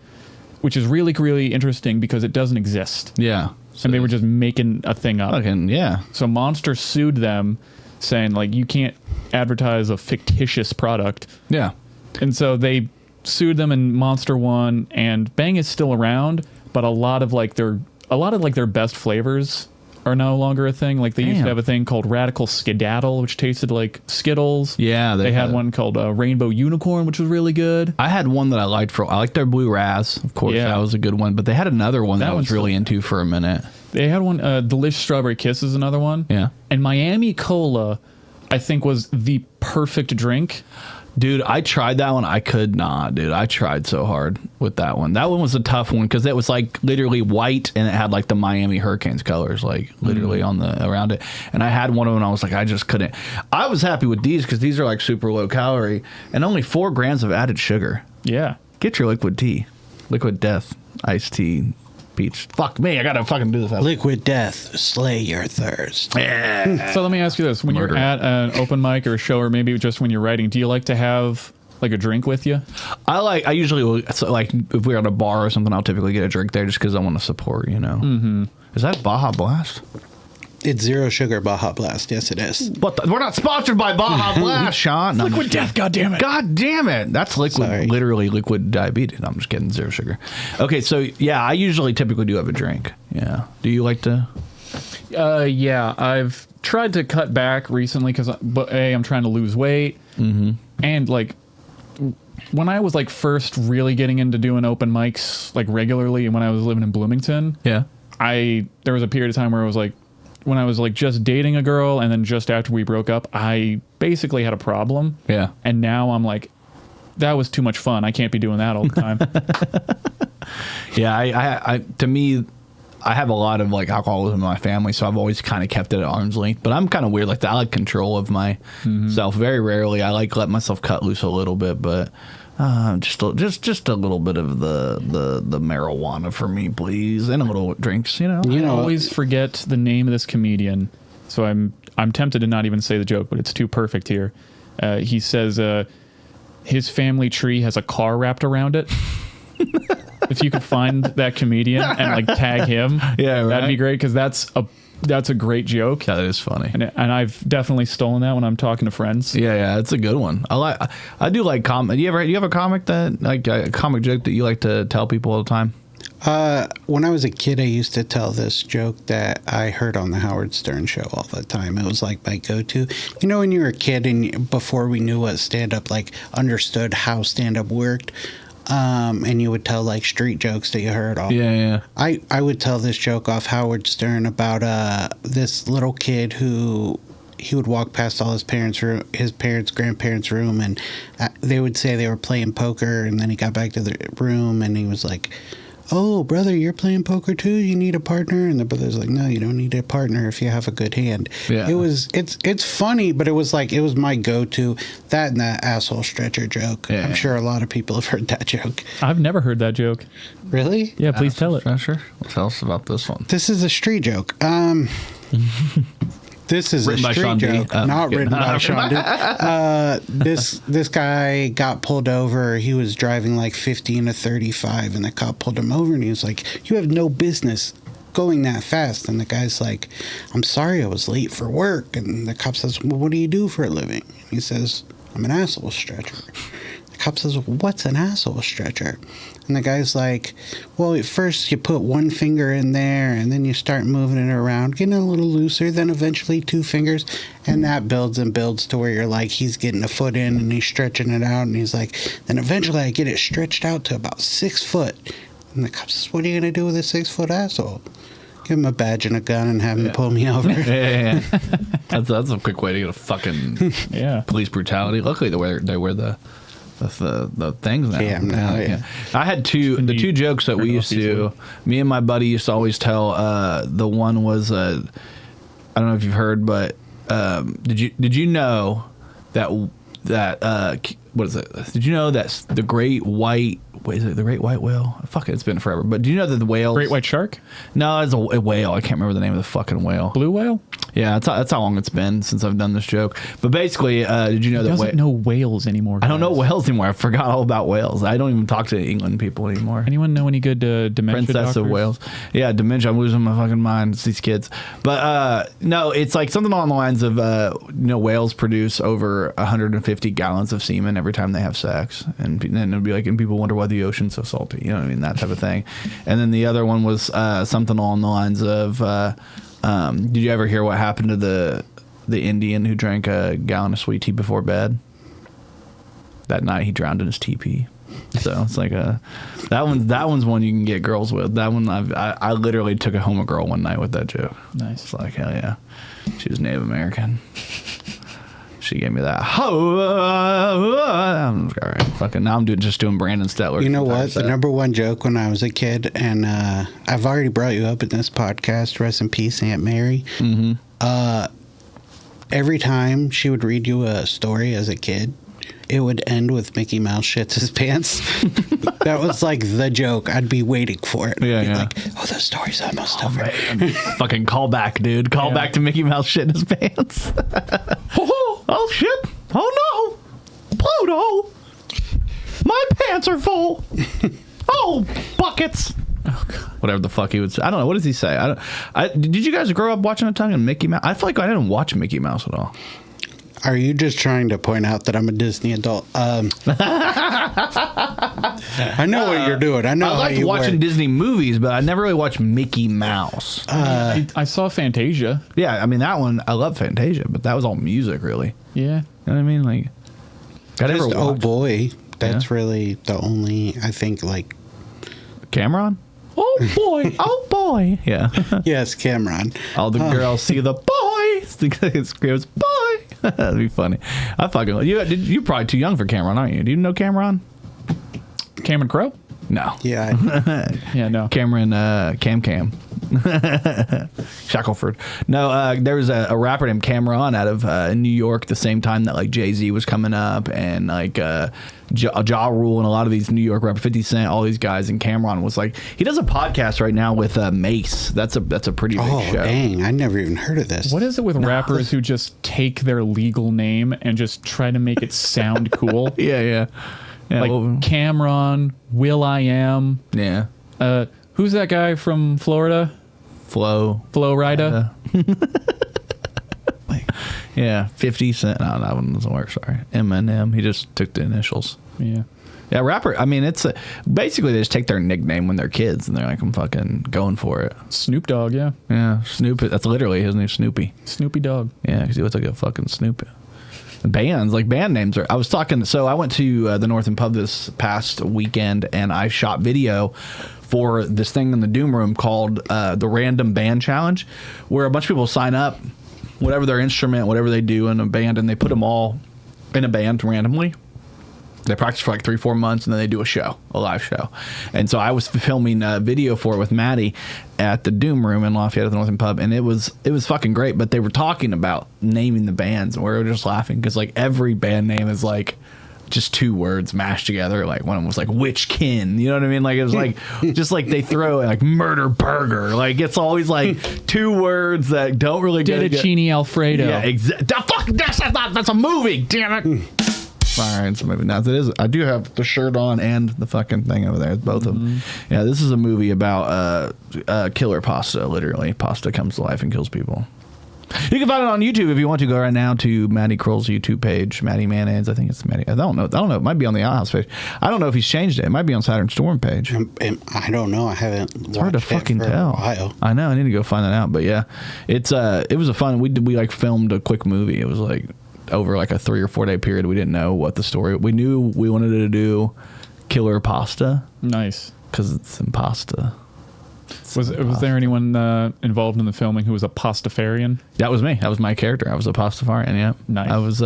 which is really, really interesting because it doesn't exist. Yeah. So and they were just making a thing up. Fucking, yeah. So Monster sued them saying like you can't advertise a fictitious product. Yeah. And so they sued them and Monster won, and Bang is still around, but a lot of their best flavors are no longer a thing. Like they used to have a thing called Radical Skedaddle, which tasted like Skittles. Yeah, they had one called Rainbow Unicorn, which was really good. I had one that I liked I liked their Blue Raz, of course. Yeah. That was a good one. But they had another one that I was really into for a minute. They had one, Delicious Strawberry Kiss is another one. Yeah. And Miami Cola, I think, was the perfect drink. Dude, I tried that one. I could not, dude. I tried so hard with that one. That one was a tough one because it was like literally white and it had like the Miami Hurricanes colors, like literally on the around it. And I had one of them and I was like, I just couldn't. I was happy with these because these are like super low calorie and only 4 grams of added sugar. Yeah. Get your liquid tea, liquid death, iced tea. Peach. Fuck me, I gotta fucking do this. Liquid death, slay your thirst. Yeah. So let me ask you this. When you're at an open mic or a show, or maybe just when you're writing, do you like to have like a drink with you? I usually will, so like if we're at a bar or something, I'll typically get a drink there just because I want to support, you know. Mm-hmm. Is that Baja Blast? It's zero sugar Baja Blast. Yes, it is. What? We're not sponsored by Baja Blast, Sean. No, liquid death. God damn it. God damn it. That's liquid. Sorry. Literally liquid diabetes. No, I'm just kidding. Zero sugar. Okay, so yeah, I typically do have a drink. Yeah. Do you like to? Yeah, I've tried to cut back recently because, I'm trying to lose weight, and like when I was like first really getting into doing open mics like regularly, and when I was living in Bloomington, yeah, there was a period of time where I was like, when I was like just dating a girl and then just after we broke up, I basically had a problem. Yeah. And now I'm like, that was too much fun. I can't be doing that all the time. Yeah. I to me, I have a lot of like alcoholism in my family, so I've always kind of kept it at arm's length. But I'm kind of weird like that. I like control of myself. Very rarely. I like let myself cut loose a little bit, but just a little bit of the marijuana for me, please, and a little drinks. You know, I always forget the name of this comedian, so I'm tempted to not even say the joke, but it's too perfect here. He says his family tree has a car wrapped around it. If you could find that comedian and like tag him, yeah, right. That'd be great because that's a great joke. That is funny, and I've definitely stolen that when I'm talking to friends. Yeah, it's a good one. I do like comic. Do you have a comic that like a comic joke that you like to tell people all the time? When I was a kid, I used to tell this joke that I heard on the Howard Stern show all the time. It was like my go-to. You know, when you were a kid and before we knew what stand-up, like understood how stand-up worked, and you would tell like street jokes that you heard off. Yeah. I would tell this joke off Howard Stern about this little kid who he would walk past all his grandparents' room, and they would say they were playing poker, and then he got back to the room and he was like, "Oh, brother, you're playing poker too? You need a partner?" And the brother's like, "No, you don't need a partner if you have a good hand." Yeah. It's funny, but it was my go-to. That and that asshole stretcher joke. Yeah. I'm sure a lot of people have heard that joke. I've never heard that joke. Really? Yeah, please tell it. Sure. Tell us about this one. This is a street joke. This is written a street joke, not written by Sean D. This guy got pulled over. He was driving like 15 to 35, and the cop pulled him over, and he was like, "You have no business going that fast." And the guy's like, "I'm sorry, I was late for work." And the cop says, "Well, what do you do for a living?" And he says, "I'm an asshole stretcher." The cop says, "Well, what's an asshole stretcher?" And the guy's like, "Well, at first you put one finger in there and then you start moving it around, getting a little looser, then eventually 2 fingers, and that builds and builds to where you're like, he's getting a foot in and he's stretching it out, and he's like, then eventually I get it stretched out to about 6 foot." And the cop says, "What are you going to do with a 6-foot asshole?" "Give him a badge and a gun and have him pull me over." Yeah. That's a quick way to get a fucking police brutality. Luckily, they wear the things now. Yeah. I had the two jokes that we used to. Me and my buddy used to always tell. The one was I don't know if you've heard, but did you know that what is it? Did you know that the great white? What is it? The great white whale? Fuck it, it's been forever. But do you know that the whales? Great white shark? No, it's a whale. I can't remember the name of the fucking whale. Blue whale? Yeah, that's how long it's been since I've done this joke. But basically, did you know that? Doesn't know whales anymore. Guys. I don't know whales anymore. I forgot all about whales. I don't even talk to England people anymore. Anyone know any good dementia Princess doctors? of Wales? Yeah, dementia. I'm losing my fucking mind. It's these kids. But no, it's like something along the lines of whales produce over 150 gallons of semen every time they have sex, and then it'd be like, and people wonder why the ocean's so salty. You know what I mean? That type of thing. And then the other one was something along the lines of Did you ever hear what happened to the Indian who drank a gallon of sweet tea before bed? That night he drowned in his teepee. So it's like that one's one you can get girls with. That one I literally took it home a girl one night with that joke. Nice. It's like, hell yeah. She was Native American. She gave me that. I'm all right. Fucking now I'm just doing Brandon Stetler. You know what? The number one joke when I was a kid, and I've already brought you up in this podcast. Rest in peace, Aunt Mary. Mm-hmm. Every time she would read you a story as a kid, it would end with Mickey Mouse shits his pants. That was like the joke. I'd be waiting for it. Yeah. Like, oh, the story's almost over. Fucking call back, dude. Call back to Mickey Mouse shitting his pants. Oh shit. Oh no. Pluto. My pants are full. Oh, buckets. Oh, God. Whatever the fuck he would say. I don't know. What does he say? Did you guys grow up watching a ton of Mickey Mouse? I feel like I didn't watch Mickey Mouse at all. Are you just trying to point out that I'm a Disney adult? I know what you're doing. I know I liked watching Disney movies, but I never really watched Mickey Mouse. I saw Fantasia. Yeah, I mean, that one, I love Fantasia, but that was all music, really. Yeah. You know what I mean? Like, just Oh Boy. That's really the only, I think, like... Cameron? Oh, boy. Oh, boy. Yeah. Yes, Cameron. All the girls see the boy. It screams, boy. That'd be funny. I fucking you're probably too young for Cameron, aren't you? Do you know Cameron? Cameron Crowe? No. Yeah. Yeah, no. Cameron Cam. Shackelford. No, there was a rapper named Cameron out of New York the same time that like Jay-Z was coming up and like Ja Rule and a lot of these New York rappers, 50 Cent, all these guys, and Cameron was like, he does a podcast right now with Mace. That's a pretty big show. Oh, dang. I never even heard of this. What is it with rappers who just take their legal name and just try to make it sound cool? Yeah, like Cameron, Will.i.am. Yeah. Who's that guy from Florida? Flo Rida. Yeah, 50 Cent. No, that one doesn't work. Sorry. Eminem. He just took the initials. Yeah. Yeah, rapper. I mean, it's basically they just take their nickname when they're kids and they're like, I'm fucking going for it. Snoop Dogg, yeah. Yeah, Snoop. That's literally his name, Snoopy. Snoopy Dogg. Yeah, because he looks like a fucking Snoopy. Bands, like band names are. I was talking. So I went to the Northern Pub this past weekend and I shot video for this thing in the Doom Room called the Random Band Challenge, where a bunch of people sign up, whatever their instrument, whatever they do in a band, and they put them all in a band randomly. They practice for like 3-4 months, and then they do a live show. And so I was filming a video for it with Maddie at the Doom Room in Lafayette at the Northern Pub, and it was fucking great. But they were talking about naming the bands, and we were just laughing because like every band name is like just 2 words mashed together. Like one of them was like Witch Kin, you know what I mean? Like it was like just like they throw like Murder Burger. Like it's always like 2 words that don't really get Fettuccine Alfredo. Yeah, exactly. That's a movie. Damn it. All right, so maybe not. It is. I do have the shirt on and the fucking thing over there. It's both of them. Yeah, this is a movie about killer pasta. Literally, pasta comes to life and kills people. You can find it on YouTube if you want to. Go right now to Matty Kroll's YouTube page, Matty Mayonnaise. I think it's Matty. I don't know. It might be on the Outhouse page. I don't know if he's changed it. It might be on Saturn Storm page. I don't know. I haven't. It's hard to fucking tell. I know. I need to go find that out. But yeah, it was a fun. We like filmed a quick movie. It was like over like a 3 or 4 day period. We didn't know what the story. We knew we wanted to do killer pasta. Nice, because it's in pasta. Was there anyone involved in the filming who was a pastafarian? That was me. That was my character. I was a pastafarian. Yeah, nice.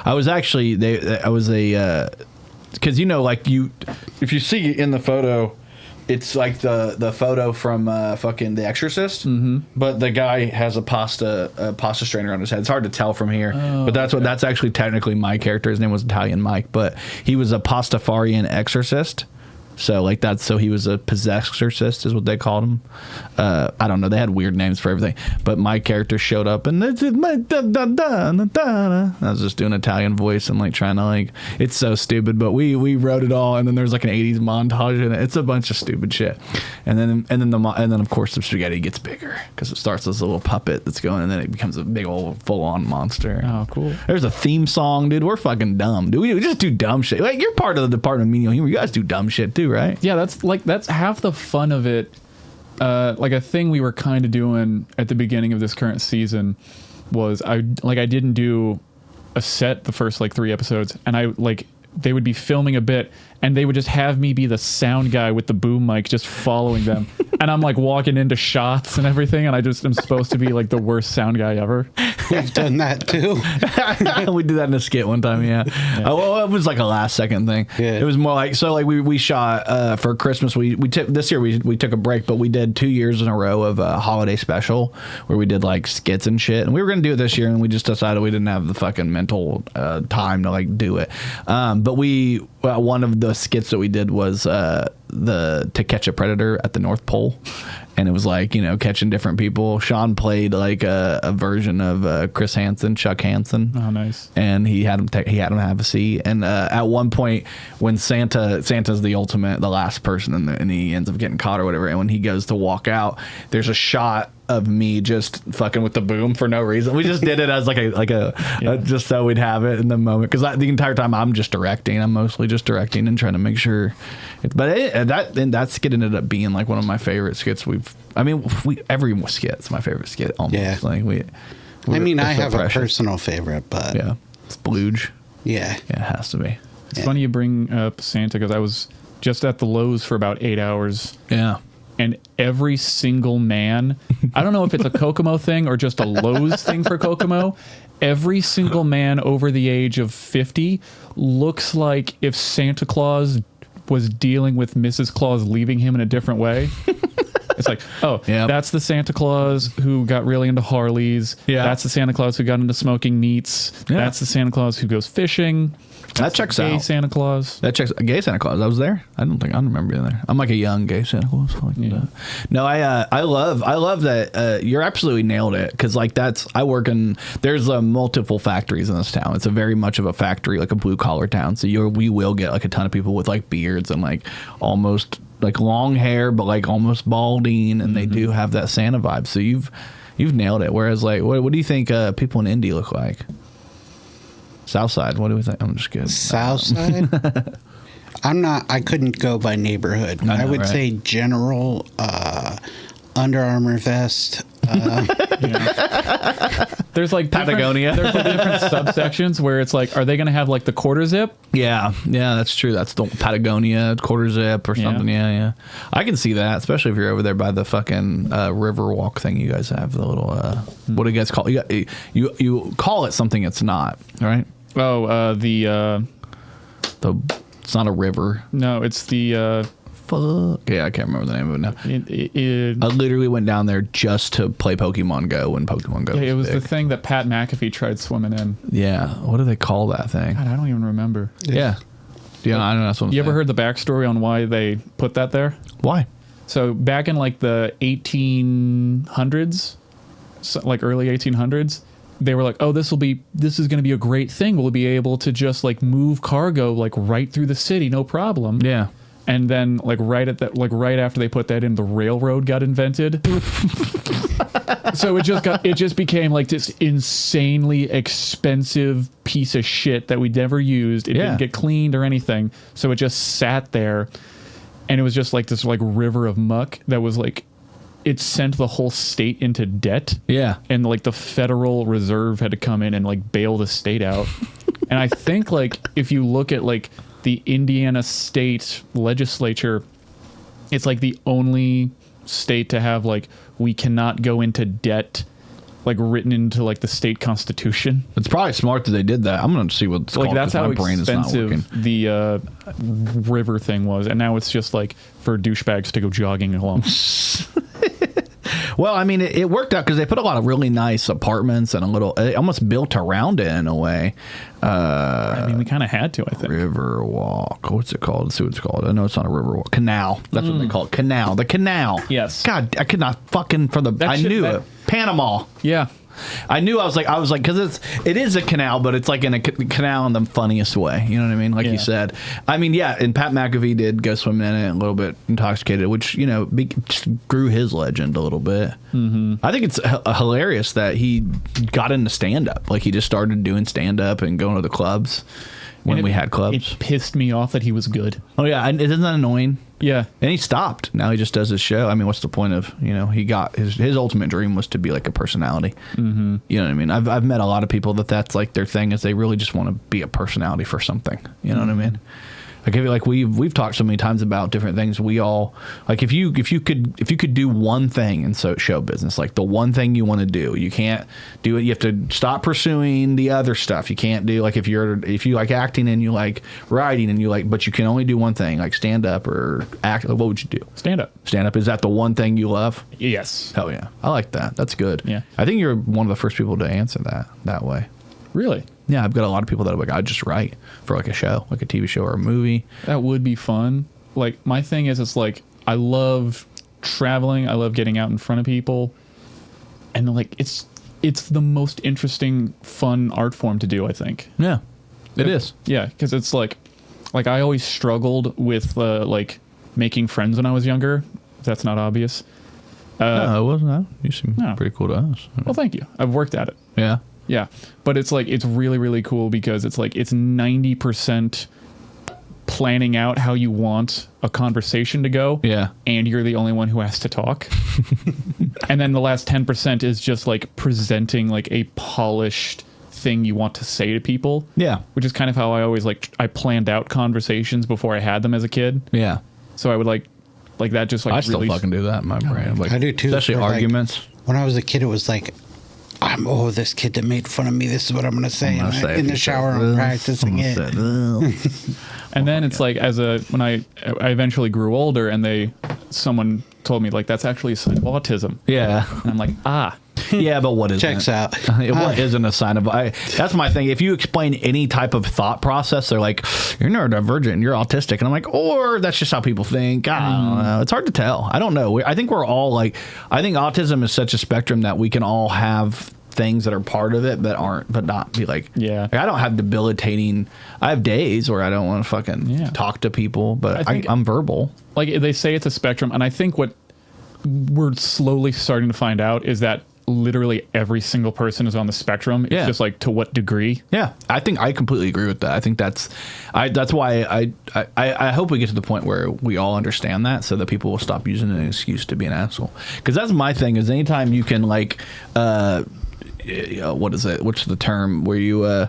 I was actually because you know, like if you see in the photo, it's like the photo from fucking The Exorcist, but the guy has a pasta strainer on his head. It's hard to tell from here, but that's actually technically my character. His name was Italian Mike, but he was a pastafarian exorcist. So like so he was a possexorcist is what they called him. I don't know. They had weird names for everything. But my character showed up and I was just doing Italian voice and like trying to like, it's so stupid, but we wrote it all, and then there's like an 80s montage in it. It's a bunch of stupid shit. And then of course the spaghetti gets bigger because it starts as a little puppet that's going and then it becomes a big old full-on monster. Oh, cool. There's a theme song, dude. We're fucking dumb, dude. We just do dumb shit. Like you're part of the Department of Menial Humor. You guys do dumb shit too, right? Yeah, that's half the fun of it like a thing we were kind of doing at the beginning of this current season was I didn't do a set the first like 3 episodes, and they would be filming a bit and they would just have me be the sound guy with the boom mic just following them. And I'm like walking into shots and everything, and I just am supposed to be like the worst sound guy ever. We've done that too. We did that in a skit one time, yeah. Well, it was like a last second thing. Yeah. It was more like, so like we shot for Christmas, we took this year we took a break, but we did 2 years in a row of a holiday special where we did like skits and shit, and we were gonna do it this year, and we just decided we didn't have the fucking mental time to like do it. But one of the skits that we did was To Catch a Predator at the North Pole, and it was like, you know, catching different people. Sean played like a version of Chris Hansen, Chuck Hansen. Oh, nice. And he had him have a seat. And at one point, when Santa's the last person, and he ends up getting caught or whatever, and when he goes to walk out, there's a shot of me just fucking with the boom for no reason. We just did it as just so we'd have it in the moment, because the entire time I'm just directing. I'm mostly just directing and trying to make sure. That skit ended up being like one of my favorite skits. Every skit's my favorite skit almost. Yeah. I have a personal favorite, but yeah, it's Splooge. Yeah, it has to be. It's funny you bring up Santa, because I was just at the Lowe's for about 8 hours. Yeah. And every single man, I don't know if it's a Kokomo thing or just a Lowe's thing for Kokomo, every single man over the age of 50 looks like if Santa Claus was dealing with Mrs. Claus leaving him in a different way. It's like, that's the Santa Claus who got really into Harleys. Yeah. That's the Santa Claus who got into smoking meats. Yeah. That's the Santa Claus who goes fishing. That checks out. Gay Santa Claus. Gay Santa Claus. I was there. I don't remember being there. I'm like a young gay Santa Claus. No, I love that. You're absolutely nailed it, because like there's multiple factories in this town. It's a very much of a factory, like a blue collar town. So we will get like a ton of people with like beards and like almost like long hair, but like almost balding, and they do have that Santa vibe. So you've nailed it. Whereas like, what do you think people in Indy look like? Southside, what do we think? I'm just kidding. Southside? I couldn't go by neighborhood. I would say general Under Armour vest. There's like Patagonia. There's like different subsections where it's like, are they going to have like the quarter zip? Yeah, that's true. That's the Patagonia quarter zip or something. Yeah. I can see that, especially if you're over there by the fucking river walk thing you guys have. The little what do you guys call it? You call it something it's not, right? Oh, it's not a river. No, it's the fuck. Yeah, I can't remember the name of it now. I literally went down there just to play Pokemon Go when Pokemon Go. Yeah, it was the thing that Pat McAfee tried swimming in. Yeah, what do they call that thing? God, I don't even remember. Yeah, I don't know. That's what I'm saying. Ever heard the backstory on why they put that there? Why? So back in like the 1800s, like early 1800s. They were like, oh, this is going to be a great thing. We'll be able to just like move cargo like right through the city, no problem. Yeah. And then like right after they put that in, the railroad got invented. So it just became like this insanely expensive piece of shit that we never used. It didn't get cleaned or anything. So it just sat there, and it was just like this like river of muck that was like, it sent the whole state into debt. Yeah. And like the Federal Reserve had to come in and like bail the state out. And I think like if you look at like the Indiana state legislature, it's like the only state to have like, we cannot go into debt, like written into like the state constitution. It's probably smart that they did that. I'm going to see what's like called, that's how expensive the river thing was. And now it's just like for douchebags to go jogging along. Well, I mean, it worked out because they put a lot of really nice apartments and it almost built around it in a way. I mean, we kind of had to, I think. River walk. What's it called? Let's see what it's called. I know it's not a river walk. Canal. That's what they call it. Canal. The canal. Yes. God, I could not fucking I knew it. Panama. Yeah. I knew I was like, because it is a canal, but it's like in a canal in the funniest way. You know what I mean? Like you said. I mean, yeah. And Pat McAfee did go swimming in it a little bit intoxicated, which just grew his legend a little bit. Mm-hmm. I think it's hilarious that he got into stand up. Like he just started doing stand up and going to the clubs. when we had clubs. It pissed me off that he was good. Oh yeah, and isn't that annoying? Yeah. And he stopped. Now he just does his show. I mean, what's the point of, he got his ultimate dream was to be like a personality. Mm-hmm. You know what I mean? I've met a lot of people that's like their thing is they really just want to be a personality for something. You know what I mean? Like we've talked so many times about different things. We all like if you could do one thing in show business, like the one thing you want to do, you can't do it. You have to stop pursuing the other stuff. You can't do like if you like acting and you like writing and you like, but you can only do one thing, like stand up or act. What would you do? Stand up. Stand up. Is that the one thing you love? Yes. Hell yeah, I like that. That's good. Yeah. I think you're one of the first people to answer that way. Really? Yeah, I've got a lot of people that are like, I just write for like a show, like a TV show or a movie. That would be fun. Like my thing is, it's like I love traveling. I love getting out in front of people, and like it's the most interesting, fun art form to do. I think. Yeah, it is. Yeah, because it's like I always struggled with like making friends when I was younger. If that's not obvious. No, it wasn't. You seem pretty cool to us. Well, thank you. I've worked at it. Yeah. Yeah, but it's like it's really, really cool because it's like it's 90% planning out how you want a conversation to go. Yeah. And you're the only one who has to talk. And then the last 10% is just like presenting like a polished thing you want to say to people. Yeah. Which is kind of how I always I planned out conversations before I had them as a kid. Yeah. So I would like that just like I still fucking do that in my brain. Like, I do too. Especially arguments. When I was a kid, it was like, this kid that made fun of me, this is what I'm going to say. In the shower, I'm practicing it. And then it's like when I eventually grew older and someone told me like, that's actually a sign of autism. Yeah. And I'm like, Yeah, but what is Checks out. What isn't a sign of... that's my thing. If you explain any type of thought process, they're like, you're neurodivergent, you're autistic. And I'm like, or that's just how people think. I don't know. It's hard to tell. I don't know. I think we're all like... I think autism is such a spectrum that we can all have things that are part of it but not be like... Yeah. Like, I don't have debilitating... I have days where I don't want to fucking talk to people, but I'm verbal. Like, they say it's a spectrum, and I think what we're slowly starting to find out is that literally every single person is on the spectrum. It's just like to what degree. Yeah, I think I completely agree with that. I think that's why I hope we get to the point where we all understand that, so that people will stop using an excuse to be an asshole. Because that's my thing. Is anytime you can like, what is it? What's the term where you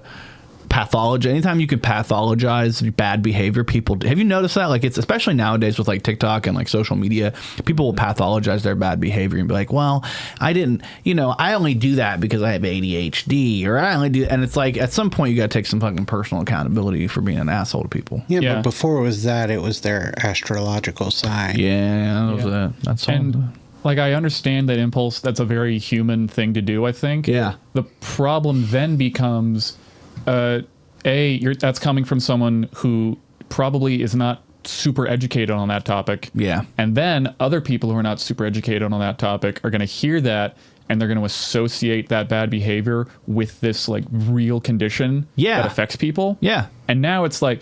pathologize? Anytime you can pathologize bad behavior, people have you noticed that? Like, it's especially nowadays with like TikTok and like social media, people will pathologize their bad behavior and be like, well, I didn't, I only do that because I have ADHD, or I only do, and it's like at some point you got to take some fucking personal accountability for being an asshole to people. Yeah, but before it was their astrological sign. Yeah, that was it. That's all. Like, I understand that impulse. That's a very human thing to do, I think. Yeah. The problem then becomes, that's coming from someone who probably is not super educated on that topic. Yeah. And then other people who are not super educated on that topic are going to hear that, and they're going to associate that bad behavior with this like real condition that affects people. Yeah. And now it's like,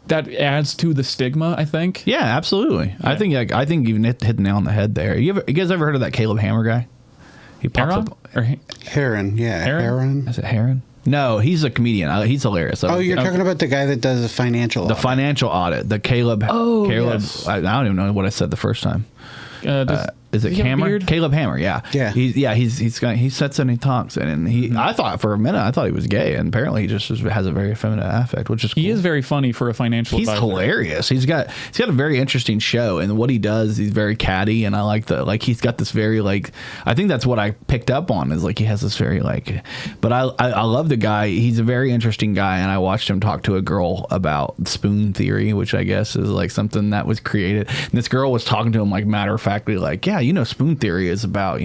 that adds to the stigma, I think. Yeah, absolutely. Yeah. I think you hit the nail on the head there. You guys ever heard of that Caleb Hammer guy? He pops up. Heron, yeah. Heron? Is it Heron? No, he's a comedian. He's hilarious. You're talking about the guy that does the financial audit. The financial audit. The Caleb. Yes. I don't even know what I said the first time. Is it Hammer? Caleb Hammer, yeah. He sits and he talks, and I thought for a minute he was gay, and apparently he just has a very effeminate affect, which is cool. He is very funny for a financial advisor. He's hilarious. He's got a very interesting show, and what he does, he's very catty, and I like he's got this very I think that's what I picked up on, is like he has this very but I love the guy. He's a very interesting guy, and I watched him talk to a girl about spoon theory, which I guess is like something that was created, and this girl was talking to him like matter of factly like, yeah, spoon theory is about,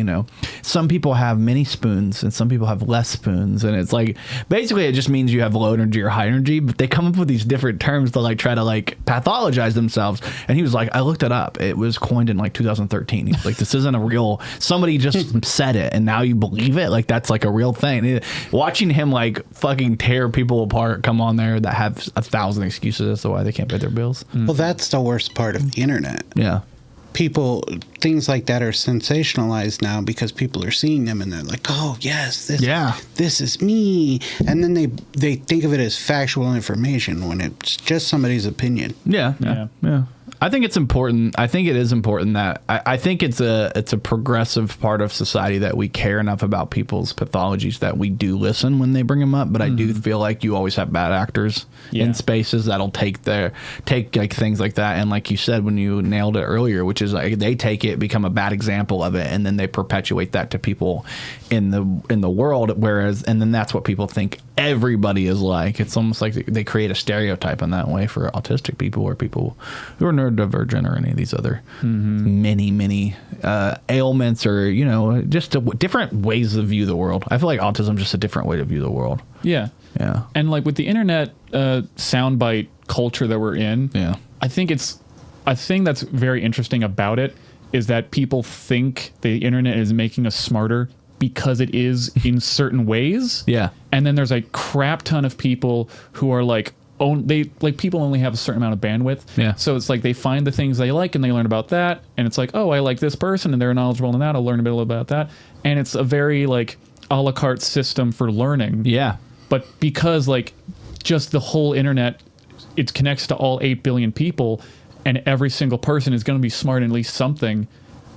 some people have many spoons and some people have less spoons, and it's like basically it just means you have low energy or high energy, but they come up with these different terms to try to pathologize themselves. And he was like, I looked it up, it was coined in 2013. He's like, this isn't a real, somebody just said it and now you believe it, that's a real thing. Watching him fucking tear people apart come on there that have 1,000 excuses as to why they can't pay their bills. Well, that's the worst part of the internet. Yeah. things like that are sensationalized now because people are seeing them and they're like, oh yes, this is me, and then they think of it as factual information when it's just somebody's opinion. Yeah. I think it's important. I think it is important that I think it's a progressive part of society that we care enough about people's pathologies that we do listen when they bring them up. But I do feel like you always have bad actors in spaces that'll take like things like that. And like you said, when you nailed it earlier, which is like they take it, become a bad example of it, and then they perpetuate that to people in the world. And then that's what people think everybody is like. It's almost like they create a stereotype in that way for autistic people or people who are neurodivergent or any of these other many ailments, or just different ways to view the world. I feel like autism is just a different way to view the world. Yeah And like with the internet soundbite culture that we're in, I think it's a thing that's very interesting about it is that people think the internet is making us smarter because it is in certain ways. And then there's a crap ton of people who are like, people only have a certain amount of bandwidth. So it's like they find the things they like and they learn about that. And it's like, oh, I like this person and they're knowledgeable in that. I'll learn a bit about that. And it's a very like a la carte system for learning. But because like just the whole internet, it connects to all 8 billion people, and every single person is going to be smart in at least something.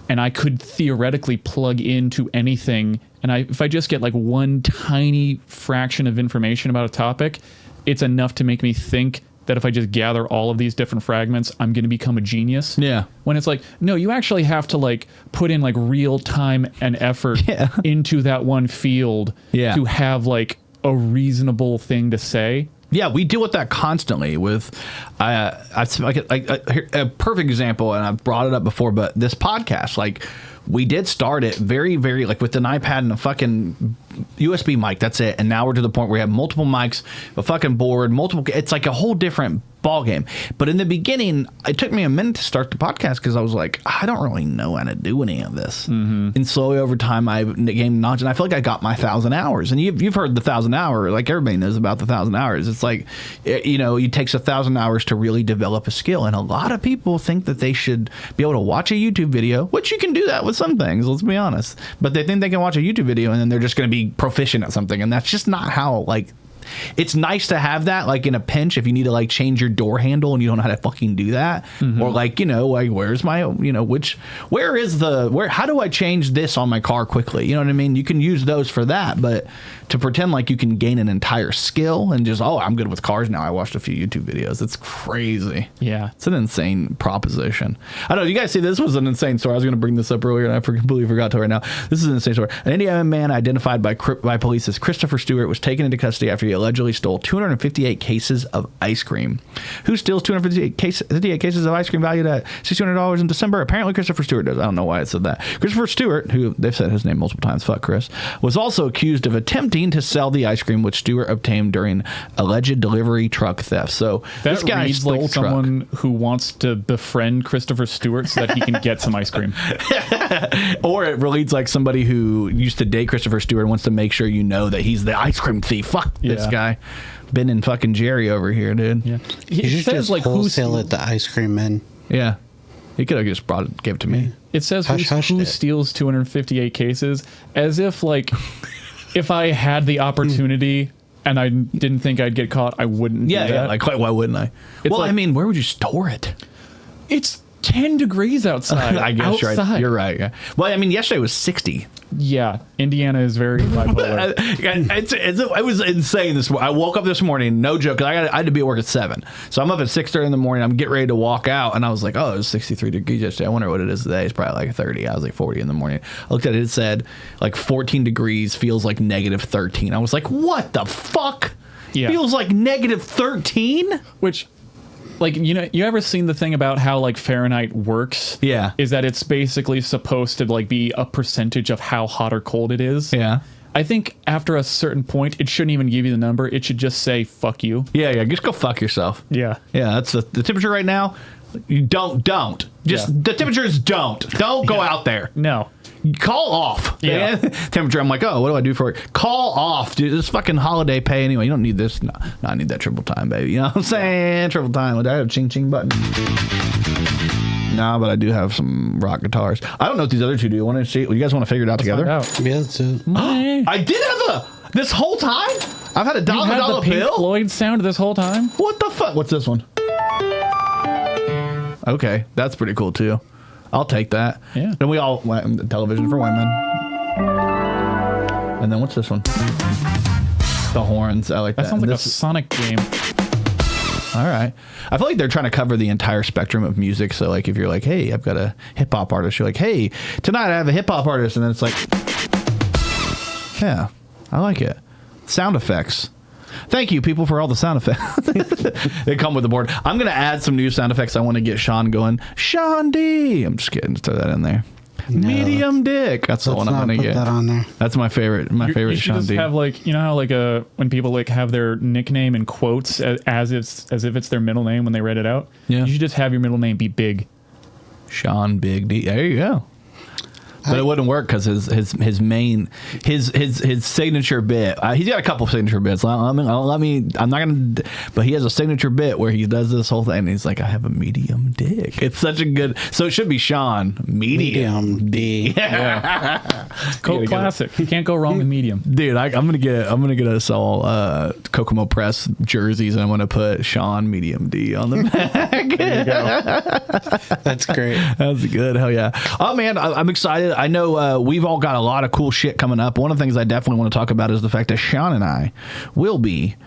And I could theoretically plug into anything. And if I just get like one tiny fraction of information about a topic, it's enough to make me think that if I just gather all of these different fragments, I'm going to become a genius. When it's like, no, you actually have to like put in like real time and effort into that one field to have like a reasonable thing to say. We deal with that constantly with a perfect example, and I've brought it up before, but this podcast, like we did start it very, very like with an iPad and a fucking USB mic. That's it. And now we're to the point where we have multiple mics, a fucking board, it's like a whole different ball game. But in the beginning, it took me a minute to start the podcast because I was like, I don't really know how to do any of this. And slowly over time, I gained knowledge, and I feel like I got my 1,000 hours. And you've heard the 1,000 hour, like everybody knows about the 1,000 hours. It's like, it takes 1,000 hours to really develop a skill. And a lot of people think that they should be able to watch a YouTube video, which you can do that with some things, let's be honest. But they think they can watch a YouTube video and then they're just going to be proficient at something. And that's just not how, like, it's nice to have that, like in a pinch, if you need to like change your door handle and you don't know how to fucking do that, or like, like where's my, how do I change this on my car quickly? You know what I mean? You can use those for that, but to pretend like you can gain an entire skill and just, I'm good with cars now, I watched a few YouTube videos. It's crazy. It's an insane proposition. I don't know. You guys see, this was an insane story. I was going to bring this up earlier and I completely forgot to right now. This is an insane story. An Indiana man identified by police as Christopher Stewart was taken into custody after he allegedly stole 258 cases of ice cream. Who steals 258 cases of ice cream valued at $600 in December? Apparently Christopher Stewart does. I don't know why it said that. Christopher Stewart, who they've said his name multiple times, fuck Chris, was also accused of attempting to sell the ice cream which Stewart obtained during alleged delivery truck theft. So that this guy reads stole like someone who wants to befriend Christopher Stewart so that he can get some ice cream. Or it reads like somebody who used to date Christopher Stewart and wants to make sure you know that he's the ice cream thief. Fuck this guy. Ben and fucking Jerry over here, dude. He should just like wholesale at the ice cream men. He could have just gave it to me. It says who steals 258 cases, as if like if I had the opportunity and I didn't think I'd get caught, I wouldn't do that. Like why wouldn't I? Well, I mean, where would you store it? It's 10 degrees outside. I guess outside. You're right. Yeah. Well, I mean, yesterday was 60. Yeah, Indiana is very bipolar. It was insane this morning. I woke up this morning, no joke, because I had to be at work at 7. So I'm up at 6:30 in the morning. I'm getting ready to walk out, and I was like, oh, it was 63 degrees yesterday. I wonder what it is today. It's probably like 30. I was like 40 in the morning. I looked at it. It said like 14 degrees feels like negative 13. I was like, what the fuck? Feels like negative 13? Which... like, you ever seen the thing about how like Fahrenheit works? Is that it's basically supposed to like be a percentage of how hot or cold it is. I think after a certain point, it shouldn't even give you the number. It should just say, fuck you. Just go fuck yourself. That's the temperature right now. You don't. Just the temperature is don't go out there. No. Call off. Temperature. I'm like, oh, what do I do for it? Call off, dude. This fucking holiday pay anyway. You don't need this. No, I need that triple time, baby. You know what I'm saying? Triple time. I have a ching ching button. now, but I do have some rock guitars. I don't know what these other two do. You want to see? You guys want to figure it out together? Yeah, that's it. I did have this whole time. I've had a dollar the Pink bill. Floyd sound this whole time. What the fuck? What's this one? Okay, that's pretty cool too. I'll take that. Yeah. Then we all went television for women. And then what's this one? The horns. I like that. That sounds like a Sonic game. All right. I feel like they're trying to cover the entire spectrum of music. So like if you're like, hey, I've got a hip hop artist, you're like, hey, tonight I have a hip hop artist, and then it's like, yeah, I like it. Sound effects. Thank you, people, for all the sound effects. They come with the board. I'm going to add some new sound effects. I want to get Sean going. Sean D. I'm just kidding. Throw that in there. No, medium dick. That's the one I'm going to get. That on there. That's my favorite. My favorite you should Sean just D. have like, you know how like when people like have their nickname in quotes as if it's their middle name when they read it out. Yeah. You should just have your middle name be Big. Sean Big D. There you go. But it wouldn't work because his main signature bit. He's got a couple signature bits. I'm not gonna. But he has a signature bit where he does this whole thing. And he's like, I have a medium dick. It's such a good. So it should be Sean medium D. Yeah. Cult classic. You can't go wrong with medium. Dude, I'm gonna get us all Kokomo Press jerseys, and I'm gonna put Sean medium D on the back. There you go. That's great. That's good. Hell yeah. Oh man, I'm excited. I know we've all got a lot of cool shit coming up. One of the things I definitely want to talk about is the fact that Sean and I will be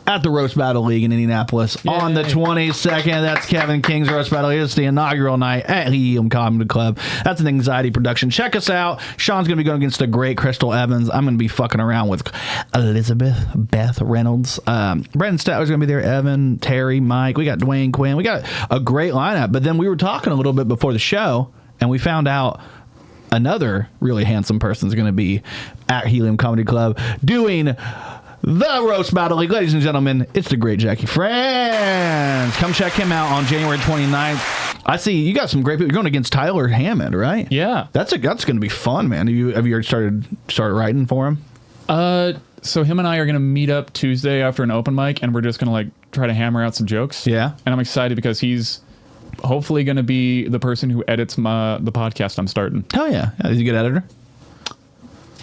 at the Roast Battle League in Indianapolis on the 22nd. That's Kevin King's Roast Battle League. It's the inaugural night at Helium Comedy Club. That's an Anxiety production. Check us out. Sean's going to be going against the great Crystal Evans. I'm going to be fucking around with Elizabeth Beth Reynolds. Brendan Statler's going to be there. Evan, Terry, Mike. We got Dwayne Quinn. We got a great lineup. But then we were talking a little bit before the show, and we found out another really handsome person is going to be at Helium Comedy Club doing the Roast Battle League. Ladies and gentlemen, it's the great Jackie Franz. Come check him out on January 29th. I see you got some great people. You're going against Tyler Hammond, right? Yeah. That's going to be fun, man. Have you already started writing for him? So him and I are going to meet up Tuesday after an open mic, and we're just going to like try to hammer out some jokes. Yeah. And I'm excited because he's hopefully going to be the person who edits the podcast I'm starting. Oh yeah. He's a good editor.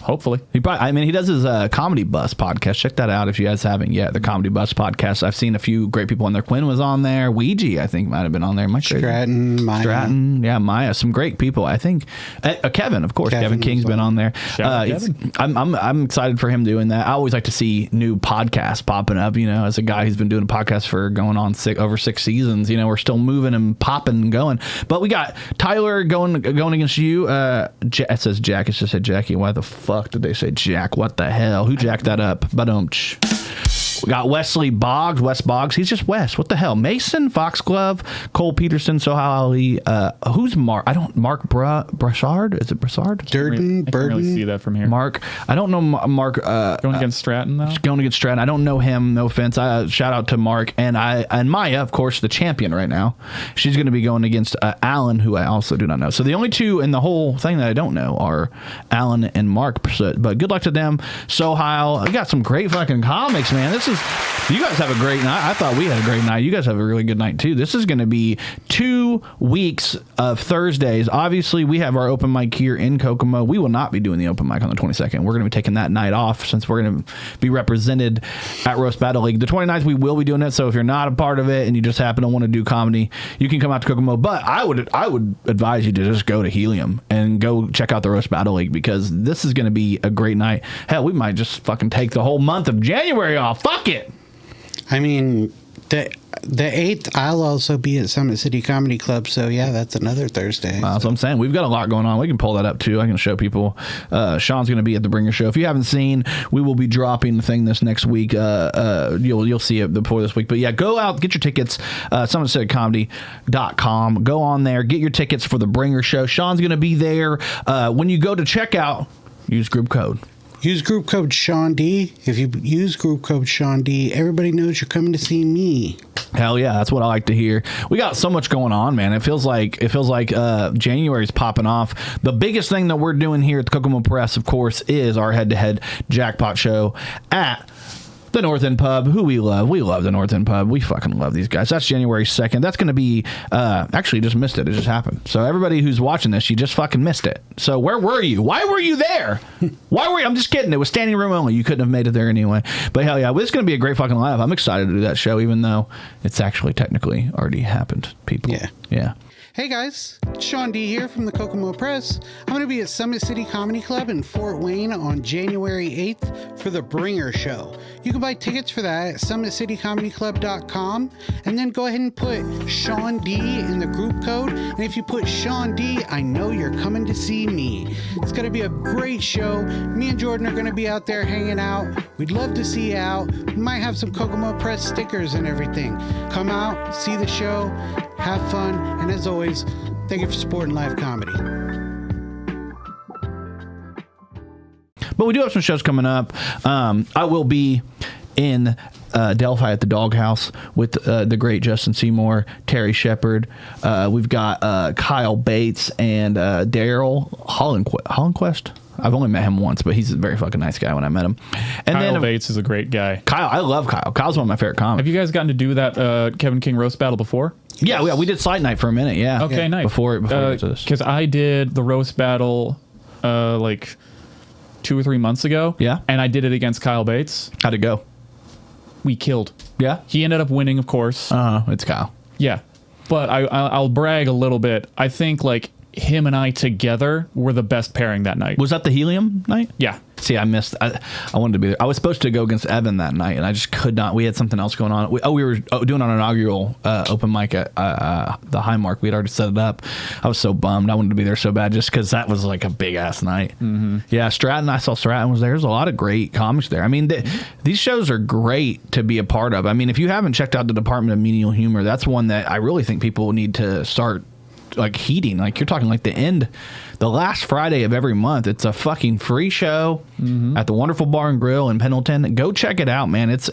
Hopefully. He does his Comedy Bus podcast. Check that out if you guys haven't yet. The Comedy Bus podcast. I've seen a few great people on there. Quinn was on there. Ouija, I think, might have been on there. Stratton, Maya. Maya. Some great people. I think Kevin, of course. Kevin King's been on there. I'm excited for him doing that. I always like to see new podcasts popping up. You know, as a guy who's been doing a podcast for going on over 6 seasons. You know, we're still moving and popping and going. But we got Tyler going against you. It says Jack. It's just said Jackie. Why the fuck did they say Jack? What the hell? Who jacked that up? We got Wes Boggs. He's just Wes. What the hell? Mason, Foxglove, Cole Peterson, Sohail Ali. Who's Mark? Mark Brassard? Is it Brassard? Durden, I can't really see that from here. Mark. I don't know Mark. Going against Stratton, though? Going against Stratton. I don't know him. No offense. Shout out to Mark. And Maya, of course, the champion right now. She's going to be going against Alan, who I also do not know. So the only two in the whole thing that I don't know are Alan and Mark. But good luck to them. Sohail. We got some great fucking comics, man. You guys have a great night. I thought we had a great night. You guys have a really good night too. This is going to be 2 weeks of Thursdays. Obviously, we have our open mic here in Kokomo. We will not be doing the open mic on the 22nd. We're going to be taking that night off since we're going to be represented at Roast Battle League. The 29th, we will be doing it. So if you're not a part of it and you just happen to want to do comedy, you can come out to Kokomo. But I would advise you to just go to Helium and go check out the Roast Battle League because this is going to be a great night. Hell, we might just fucking take the whole month of January off. Fuck it. I mean, the 8th, I'll also be at Summit City Comedy Club. So, yeah, that's another Thursday. That's what I'm saying. We've got a lot going on. We can pull that up, too. I can show people. Sean's going to be at the Bringer Show. If you haven't seen, we will be dropping the thing this next week. You'll see it before this week. But, yeah, go out, get your tickets, summitcitycomedy.com. Go on there, get your tickets for the Bringer Show. Sean's going to be there. When you go to checkout, use group code. Use group code Sean D. If you use group code Sean D, everybody knows you're coming to see me. Hell yeah, that's what I like to hear. We got so much going on, man. It feels like January's popping off. The biggest thing that we're doing here at the Kokomo Press, of course, is our head-to-head jackpot show at The North End Pub, who we love. We love the North End Pub. We fucking love these guys. That's January 2nd. That's going to be, actually, you just missed it. It just happened. So everybody who's watching this, you just fucking missed it. So where were you? Why were you there? Why were you? I'm just kidding. It was standing room only. You couldn't have made it there anyway. But hell yeah, it's going to be a great fucking live. I'm excited to do that show, even though it's actually technically already happened, people. Yeah. Hey guys, Sean D here from the Kokomo Press. I'm going to be at Summit City Comedy Club in Fort Wayne on January 8th for the Bringer Show. You can buy tickets for that at summitcitycomedyclub.com, and then go ahead and put Sean D in the group code. And if you put Sean D, I know you're coming to see me. It's going to be a great show. Me and Jordan are going to be out there hanging out. We'd love to see you out. We might have some Kokomo Press stickers and everything. Come out, see the show, have fun, and as always, thank you for supporting live comedy. But we do have some shows coming up. I will be in Delphi at the Doghouse with the great Justin Seymour, Terry Shepard. We've got Kyle Bates and Daryl Hollenquist. I've only met him once, but he's a very fucking nice guy when I met him. And Kyle Bates is a great guy. Kyle, I love Kyle. Kyle's one of my favorite comics. Have you guys gotten to do that Kevin King roast battle before? Yeah, we did Slide Night for a minute. Yeah. Okay, nice. Before this, because I did the roast battle like 2 or 3 months ago. Yeah, and I did it against Kyle Bates. How'd it go? We killed. Yeah, he ended up winning, of course. It's Kyle. Yeah, but I'll brag a little bit. I think like him and I together were the best pairing that night. Was that the Helium night? Yeah. See, I missed. I wanted to be there. I was supposed to go against Evan that night, and I just could not. We had something else going on. We were doing an inaugural open mic at the Highmark. We'd already set it up. I was so bummed. I wanted to be there so bad just because that was like a big ass night. Mm-hmm. Yeah, Stratton. I saw Stratton was there. There's a lot of great comics there. I mean, these shows are great to be a part of. I mean, if you haven't checked out the Department of Menial Humor, that's one that I really think people need to start like heeding. Like you're talking like the last Friday of every month. It's a fucking free show at the Wonderful Bar and Grill in Pendleton. Go check it out, man. It's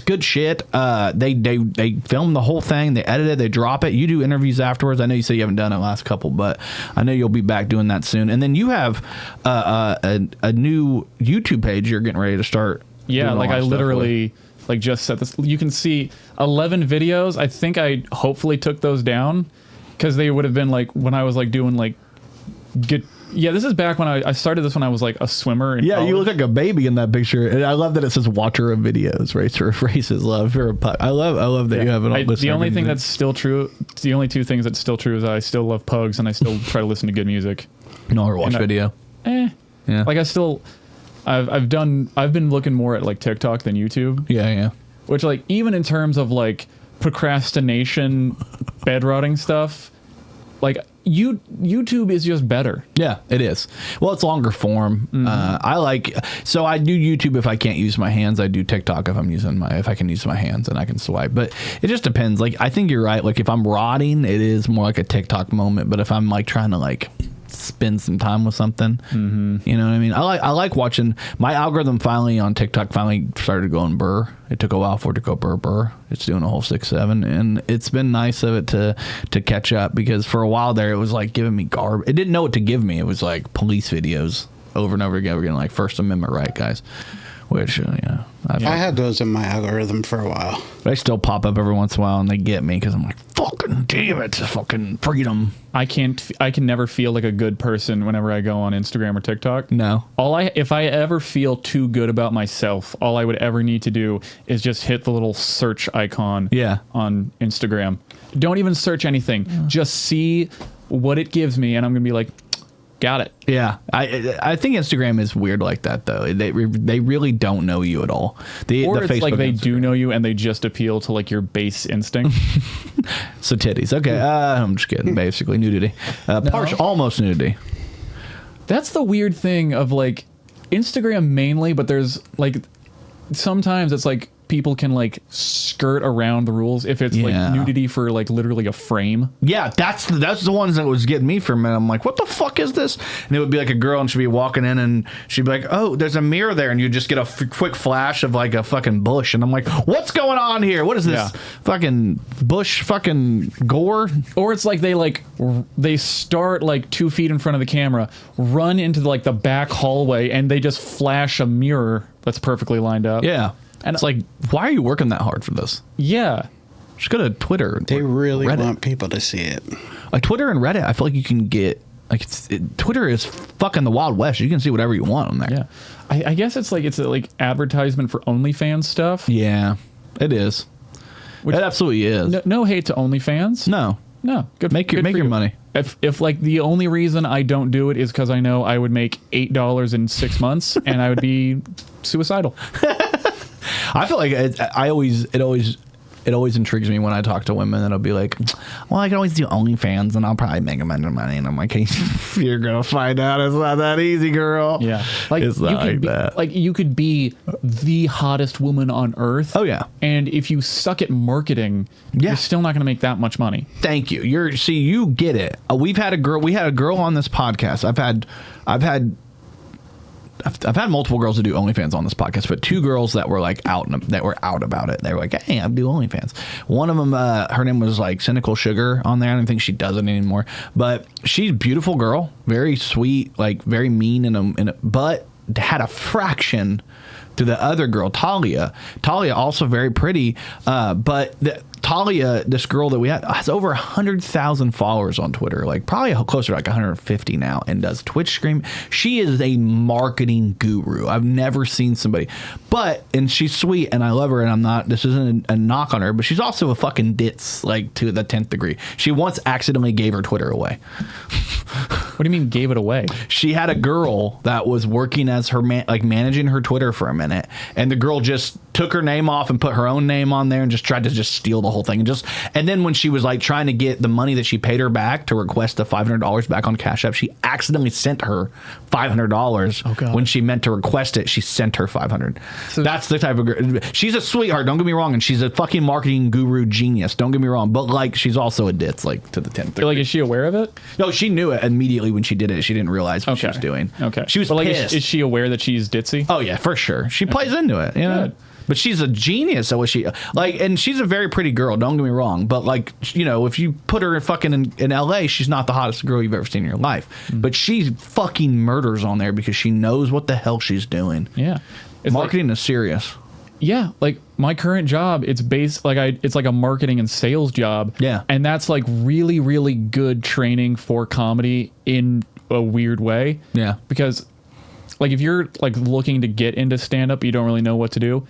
good shit. They film the whole thing. They edit it. They drop it. You do interviews afterwards. I know you said you haven't done it last couple, but I know you'll be back doing that soon. And then you have a new YouTube page you're getting ready to start. Yeah, like I literally like just set this. You can see 11 videos. I think I hopefully took those down because they would have been like when I was like doing like good. Yeah, this is back when I started this when I was like a swimmer. In college. You look like a baby in that picture, and I love that it says "Watcher of Videos." Races love. You're a pup. I love that you have an. The only thing that's still true. The only two things that's still true is that I still love pugs and I still try to listen to good music. No, or watch video. Yeah. Like I've been looking more at like TikTok than YouTube. Yeah. Which like even in terms of like procrastination, bed rotting stuff, like YouTube is just better. Yeah, it is. Well, it's longer form. So I do YouTube if I can't use my hands. I do TikTok if I can use my hands and I can swipe. But it just depends. Like I think you're right. Like if I'm rotting, it is more like a TikTok moment. But if I'm like trying to like spend some time with something, you know what I mean? I like watching. My algorithm finally on TikTok started going burr. It took a while for it to go burr. It's doing a whole 6-7, and it's been nice of it to catch up because for a while there it was like giving me garbage. It didn't know what to give me. It was like police videos over and over again. We're getting like First Amendment right, guys. Which I had those in my algorithm for a while. They still pop up every once in a while, and they get me because I'm like, fucking damn it, fucking freedom. I can never feel like a good person whenever I go on Instagram or TikTok. No. If I ever feel too good about myself, all I would ever need to do is just hit the little search icon on Instagram. Don't even search anything. Just see what it gives me, and I'm going to be like, got it. Yeah, I think Instagram is weird like that though. They really don't know you at all. Or it's like they do know you and they just appeal to like your base instinct. So titties. Okay, I'm just kidding. Basically nudity, almost nudity. That's the weird thing of like Instagram mainly, but there's like sometimes it's like people can like skirt around the rules if it's like nudity for like literally a frame. Yeah, that's the ones that was getting me for a minute. I'm like, what the fuck is this? And it would be like a girl and she'd be walking in and she'd be like, oh, there's a mirror there, and you just get a quick flash of like a fucking bush, and I'm like, what's going on here? What is this fucking bush fucking gore? Or it's like they start like 2 feet in front of the camera, run into like the back hallway, and they just flash a mirror that's perfectly lined up. Yeah. And it's like, why are you working that hard for this? Yeah. Just go to Twitter. They really Reddit. want people to see it. Like Twitter and Reddit, I feel like you can get Twitter is fucking the Wild West. You can see whatever you want on there. Yeah. I guess it's like advertisement for OnlyFans stuff. Yeah, it is. It absolutely is. No hate to OnlyFans. No. Good. Make your money. If like the only reason I don't do it is because I know I would make $8 in 6 months and I would be suicidal. I feel like it always intrigues me when I talk to women that'll be like, well, I can always do OnlyFans and I'll probably make a bunch of money. And I'm like, hey, you're going to find out it's not that easy, girl. Yeah. Like, it's not like that. Like, you could be the hottest woman on earth. Oh, yeah. And if you suck at marketing, you're still not going to make that much money. Thank you. You get it. We had a girl on this podcast. I've had multiple girls that do OnlyFans on this podcast, but 2 girls that were like out about it. They were like, "Hey, I do OnlyFans." One of them, her name was like Cynical Sugar on there. I don't think she does it anymore, but she's a beautiful girl, very sweet, like very mean, but had a fraction to the other girl, Talia. Talia also very pretty, but Talia, this girl that we had, has over 100,000 followers on Twitter, like probably closer to like 150 now, and does Twitch stream. She is a marketing guru. I've never seen somebody, and she's sweet and I love her, and this isn't a knock on her, but she's also a fucking ditz, like to the 10th degree. She once accidentally gave her Twitter away. What do you mean gave it away? She had a girl that was working as her managing her Twitter for a minute, and the girl just took her name off and put her own name on there and just tried to steal the whole thing. And then when she was like trying to get the money that she paid her back to request the $500 back on Cash App, she accidentally sent her $500. Oh, God. When she meant to request it, she sent her $500. So that's the type of girl. She's a sweetheart, don't get me wrong, and she's a fucking marketing guru genius, don't get me wrong, but like she's also a ditz, like to the 10th degree. Like, is she aware of it? No, she knew it immediately when she did it. She didn't realize what she was doing. Okay. She was pissed. Is she aware that she's ditzy? Oh yeah, for sure. She plays into it, you know. Good. But she's a genius at what she and she's a very pretty girl, don't get me wrong, but like, you know, if you put her in LA, she's not the hottest girl you've ever seen in your life. But she fucking murders on there because she knows what the hell she's doing. Yeah. Marketing is serious. Yeah, like my current job, it's like a marketing and sales job. Yeah. And that's like really, really good training for comedy in a weird way. Yeah. Because like if you're like looking to get into stand-up, you don't really know what to do,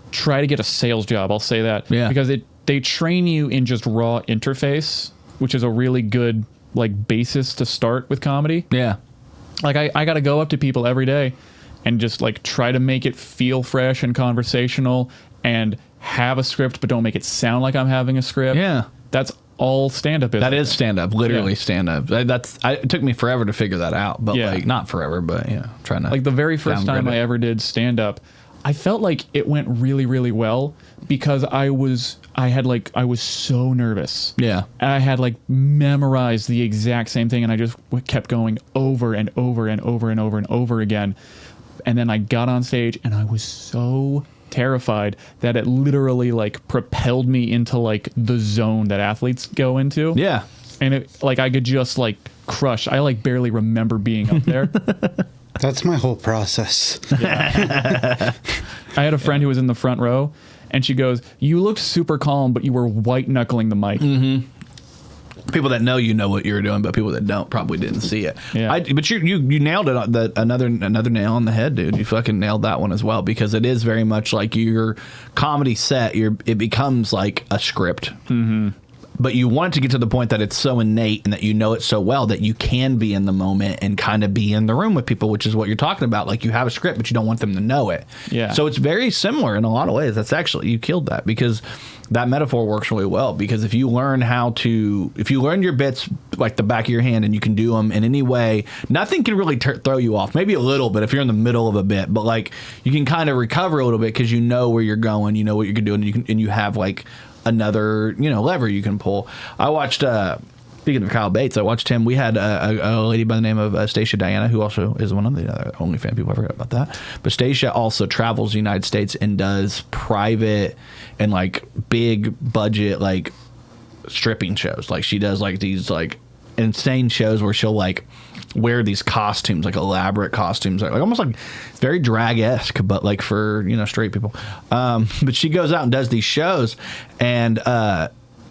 try to get a sales job. I'll say that. Yeah. Because they train you in just raw interface, which is a really good like basis to start with comedy. Yeah. Like I got to go up to people every day and just like try to make it feel fresh and conversational and have a script, but don't make it sound like I'm having a script. Yeah. That's all stand-up is. That is stand-up, literally stand-up. It took me forever to figure that out, but like not forever, but yeah, trying to like the very first time I ever did stand-up, I felt like it went really, really well because I was so nervous. Yeah. And I had like memorized the exact same thing and I just kept going over and over and over and over and over again. And then I got on stage and I was so terrified that it literally like propelled me into like the zone that athletes go into. Yeah. And it like I could just like crush. I like barely remember being up there. That's my whole process. Yeah. I had a friend who was in the front row and she goes, "You looked super calm, but you were white knuckling the mic." Mm-hmm. People that know you know what you're doing, but people that don't probably didn't see it. Yeah. But you nailed it. Another nail on the head, dude. You fucking nailed that one as well, because it is very much like your comedy set. It becomes like a script. Mm-hmm. But you want it to get to the point that it's so innate and that you know it so well that you can be in the moment and kind of be in the room with people, which is what you're talking about. Like you have a script, but you don't want them to know it. Yeah. So it's very similar in a lot of ways. That's actually, you killed that, because that metaphor works really well. Because if you learn your bits like the back of your hand and you can do them in any way, nothing can really throw you off. Maybe a little bit if you're in the middle of a bit, but like you can kind of recover a little bit because you know where you're going, you know what you're doing, and you have like another lever you can pull. I watched speaking of Kyle Bates, I watched him. We had a lady by the name of Stacia Diana, who also is one of the other OnlyFans people. I forgot about that. But Stacia also travels the United States and does private and like big budget like stripping shows. Like she does like these like insane shows where she'll like wear these costumes, like elaborate costumes, like almost like very drag-esque, but like for, you know, straight people. But she goes out and does these shows, and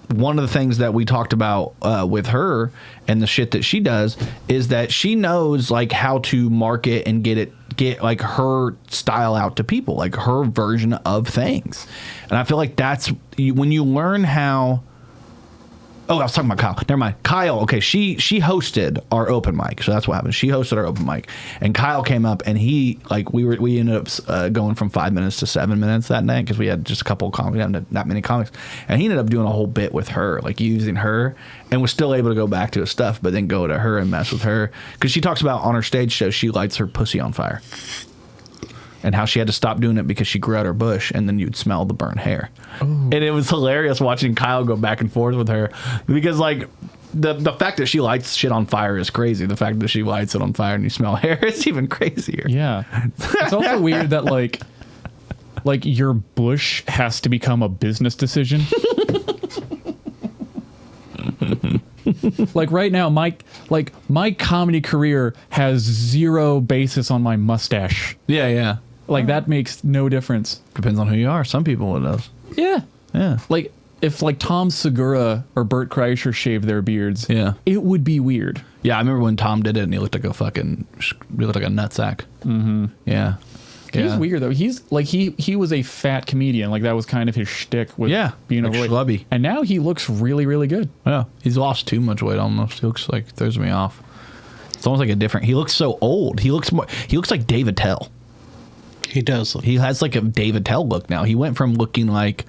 one of the things that we talked about with her and the shit that she does is that she knows like how to market and get like her style out to people, like her version of things. And I feel like that's when you learn how. Oh, I was talking about Kyle. Never mind. Kyle, okay, she hosted our open mic. So that's what happened. She hosted our open mic. And Kyle came up, and he, like, we ended up going from 5 minutes to 7 minutes that night because we had just a couple of comics. We hadn't that many comics. And he ended up doing a whole bit with her, like using her, and was still able to go back to his stuff, but then go to her and mess with her. Because she talks about on her stage show, she lights her pussy on fire. And how she had to stop doing it because she grew out her bush, and then you'd smell the burnt hair. Ooh. And it was hilarious watching Kyle go back and forth with her because, like, the fact that she lights shit on fire is crazy. The fact that she lights it on fire and you smell hair is even crazier. Yeah, it's also weird that like your bush has to become a business decision. Like right now, my comedy career has zero basis on my mustache. Yeah. Like that makes no difference. Depends on who you are. Some people it does. Yeah. Like if like Tom Segura or Bert Kreischer shaved their beards, it would be weird. Yeah, I remember when Tom did it and he looked like a nutsack. Mm-hmm. Yeah. He's weird though. He's like he was a fat comedian. Like that was kind of his shtick with being like overweight. Schlubby. And now he looks really, really good. Yeah, he's lost too much weight almost. He looks like throws me off. It's almost like a different. He looks so old. He looks like David Tell. He does. He has like a David Tell look now. He went from looking like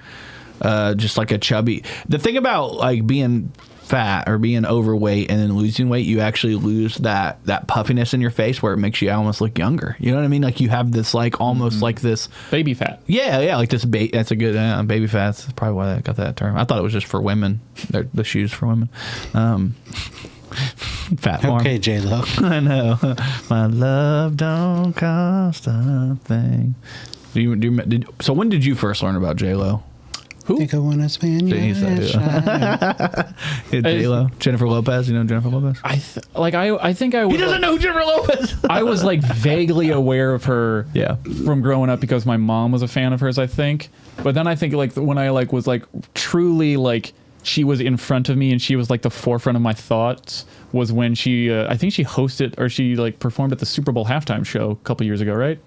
just like a chubby. The thing about like being fat or being overweight and then losing weight, you actually lose that puffiness in your face where it makes you almost look younger. You know what I mean? Like you have this like almost like this baby fat. Yeah, like this that's a good baby fat. That's probably why I got that term. I thought it was just for women. They're the shoes for women. Fat farm. Okay, J-Lo. I know. My love don't cost a thing. So when did you first learn about J-Lo? Who? Think I want to spend your J-Lo. Jennifer Lopez. You know Jennifer Lopez? I think I was. He doesn't know who Jennifer Lopez. I was like vaguely aware of her. From growing up because my mom was a fan of hers. I think, but then I think like when I like was like truly like she was in front of me and she was like the forefront of my thoughts was when she I think she hosted or she like performed at the Super Bowl halftime show a couple years ago, right?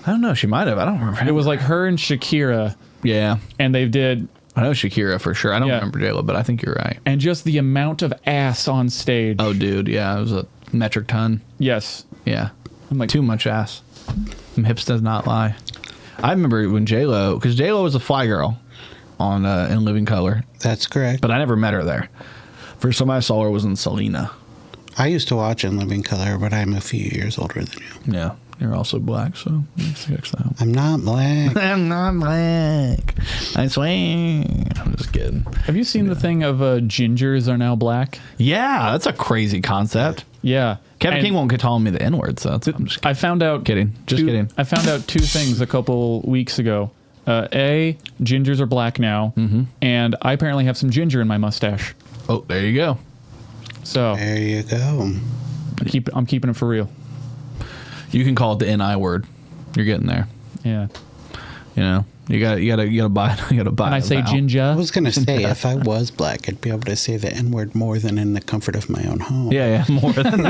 I don't know. She might have. I don't remember. It was like her and Shakira. Yeah. And they did. I know Shakira for sure. I don't remember J-Lo, but I think you're right. And just the amount of ass on stage. Oh, dude. Yeah. It was a metric ton. Yes. Yeah. I'm like, too much ass. Them hips does not lie. I remember when J-Lo, because J-Lo was a fly girl on In Living Color. That's correct. But I never met her there. First time I saw her was in Selena. I used to watch In Living Color, but I'm a few years older than you. Yeah. You're also black, so I'm not black. I'm not black. I swear. I'm just kidding. Have you seen the thing of gingers are now black? Yeah, that's a crazy concept. Yeah. Kevin King won't get telling me the N-word, so I'm just I found out. Kidding. Just kidding. I found out two things a couple weeks ago. Gingers are black now, and I apparently have some ginger in my mustache. Oh, there you go. So there you go. I'm keeping it for real. You can call it the NI word. You're getting there. Yeah. You know, you gotta buy. You gotta buy. And I say ginger. I was gonna say if I was black, I'd be able to say the N-word more than in the comfort of my own home. Yeah, more than.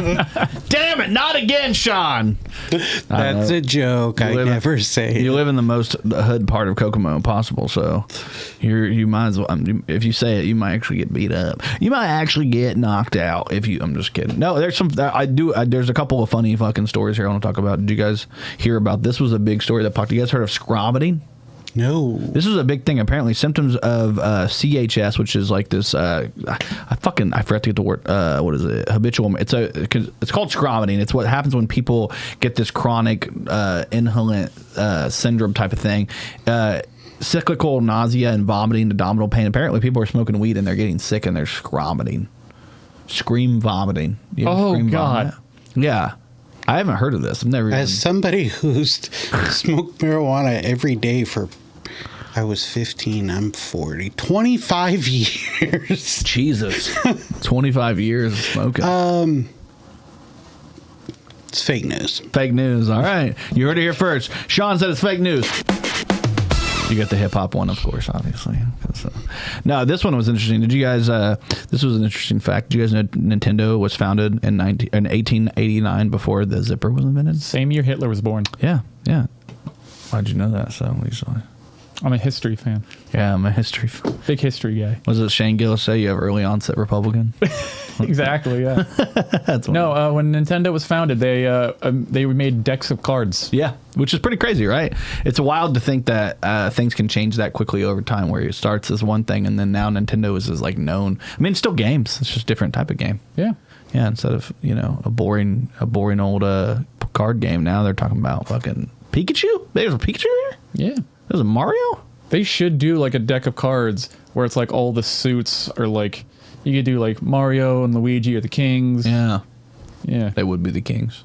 Damn it! Not again, Sean. That's a joke. I never say. You live in the most hood part of Kokomo possible, so you might as well. If you say it, you might actually get beat up. You might actually get knocked out. I'm just kidding. No, there's some. There's a couple of funny fucking stories here I want to talk about. Did you guys hear about this? Was a big story that popped. You guys heard of scrobbing? No. This is a big thing. Apparently, symptoms of CHS, which is like this. I forgot to get the word. What is it? Habitual. It's called scrobbing. It's what happens when people get this chronic inhalant syndrome type of thing. Cyclical nausea and vomiting, abdominal pain. Apparently, people are smoking weed and they're getting sick and they're scrobbing. Scream vomiting. Oh God. Vomit? Yeah. I haven't heard of this. I've never. As somebody who's smoked marijuana every day for I was 15. I'm 40. 25 years. Jesus. 25 years of smoking. It's fake news. Fake news. All right. You heard it here first. Sean said it's fake news. You got the hip hop one, of course, obviously. No, this one was interesting. Did you guys? This was an interesting fact. Did you guys know Nintendo was founded in 1889 before the zipper was invented? Same year Hitler was born. Yeah. Why'd you know that so easily? I'm a history fan. Yeah, I'm a history fan. Big history guy. Was it Shane Gillis say you have early onset Republican? Exactly, yeah. That's no, when Nintendo was founded, they made decks of cards. Yeah, which is pretty crazy, right? It's wild to think that things can change that quickly over time, where it starts as one thing and then now Nintendo is like known. I mean, it's still games. It's just a different type of game. Yeah. Yeah, instead of, a boring old card game, now they're talking about fucking Pikachu? There's a Pikachu here? Yeah. There's a Mario? They should do like a deck of cards where it's like all the suits are like, you could do like Mario and Luigi are the kings. Yeah. Yeah. They would be the kings.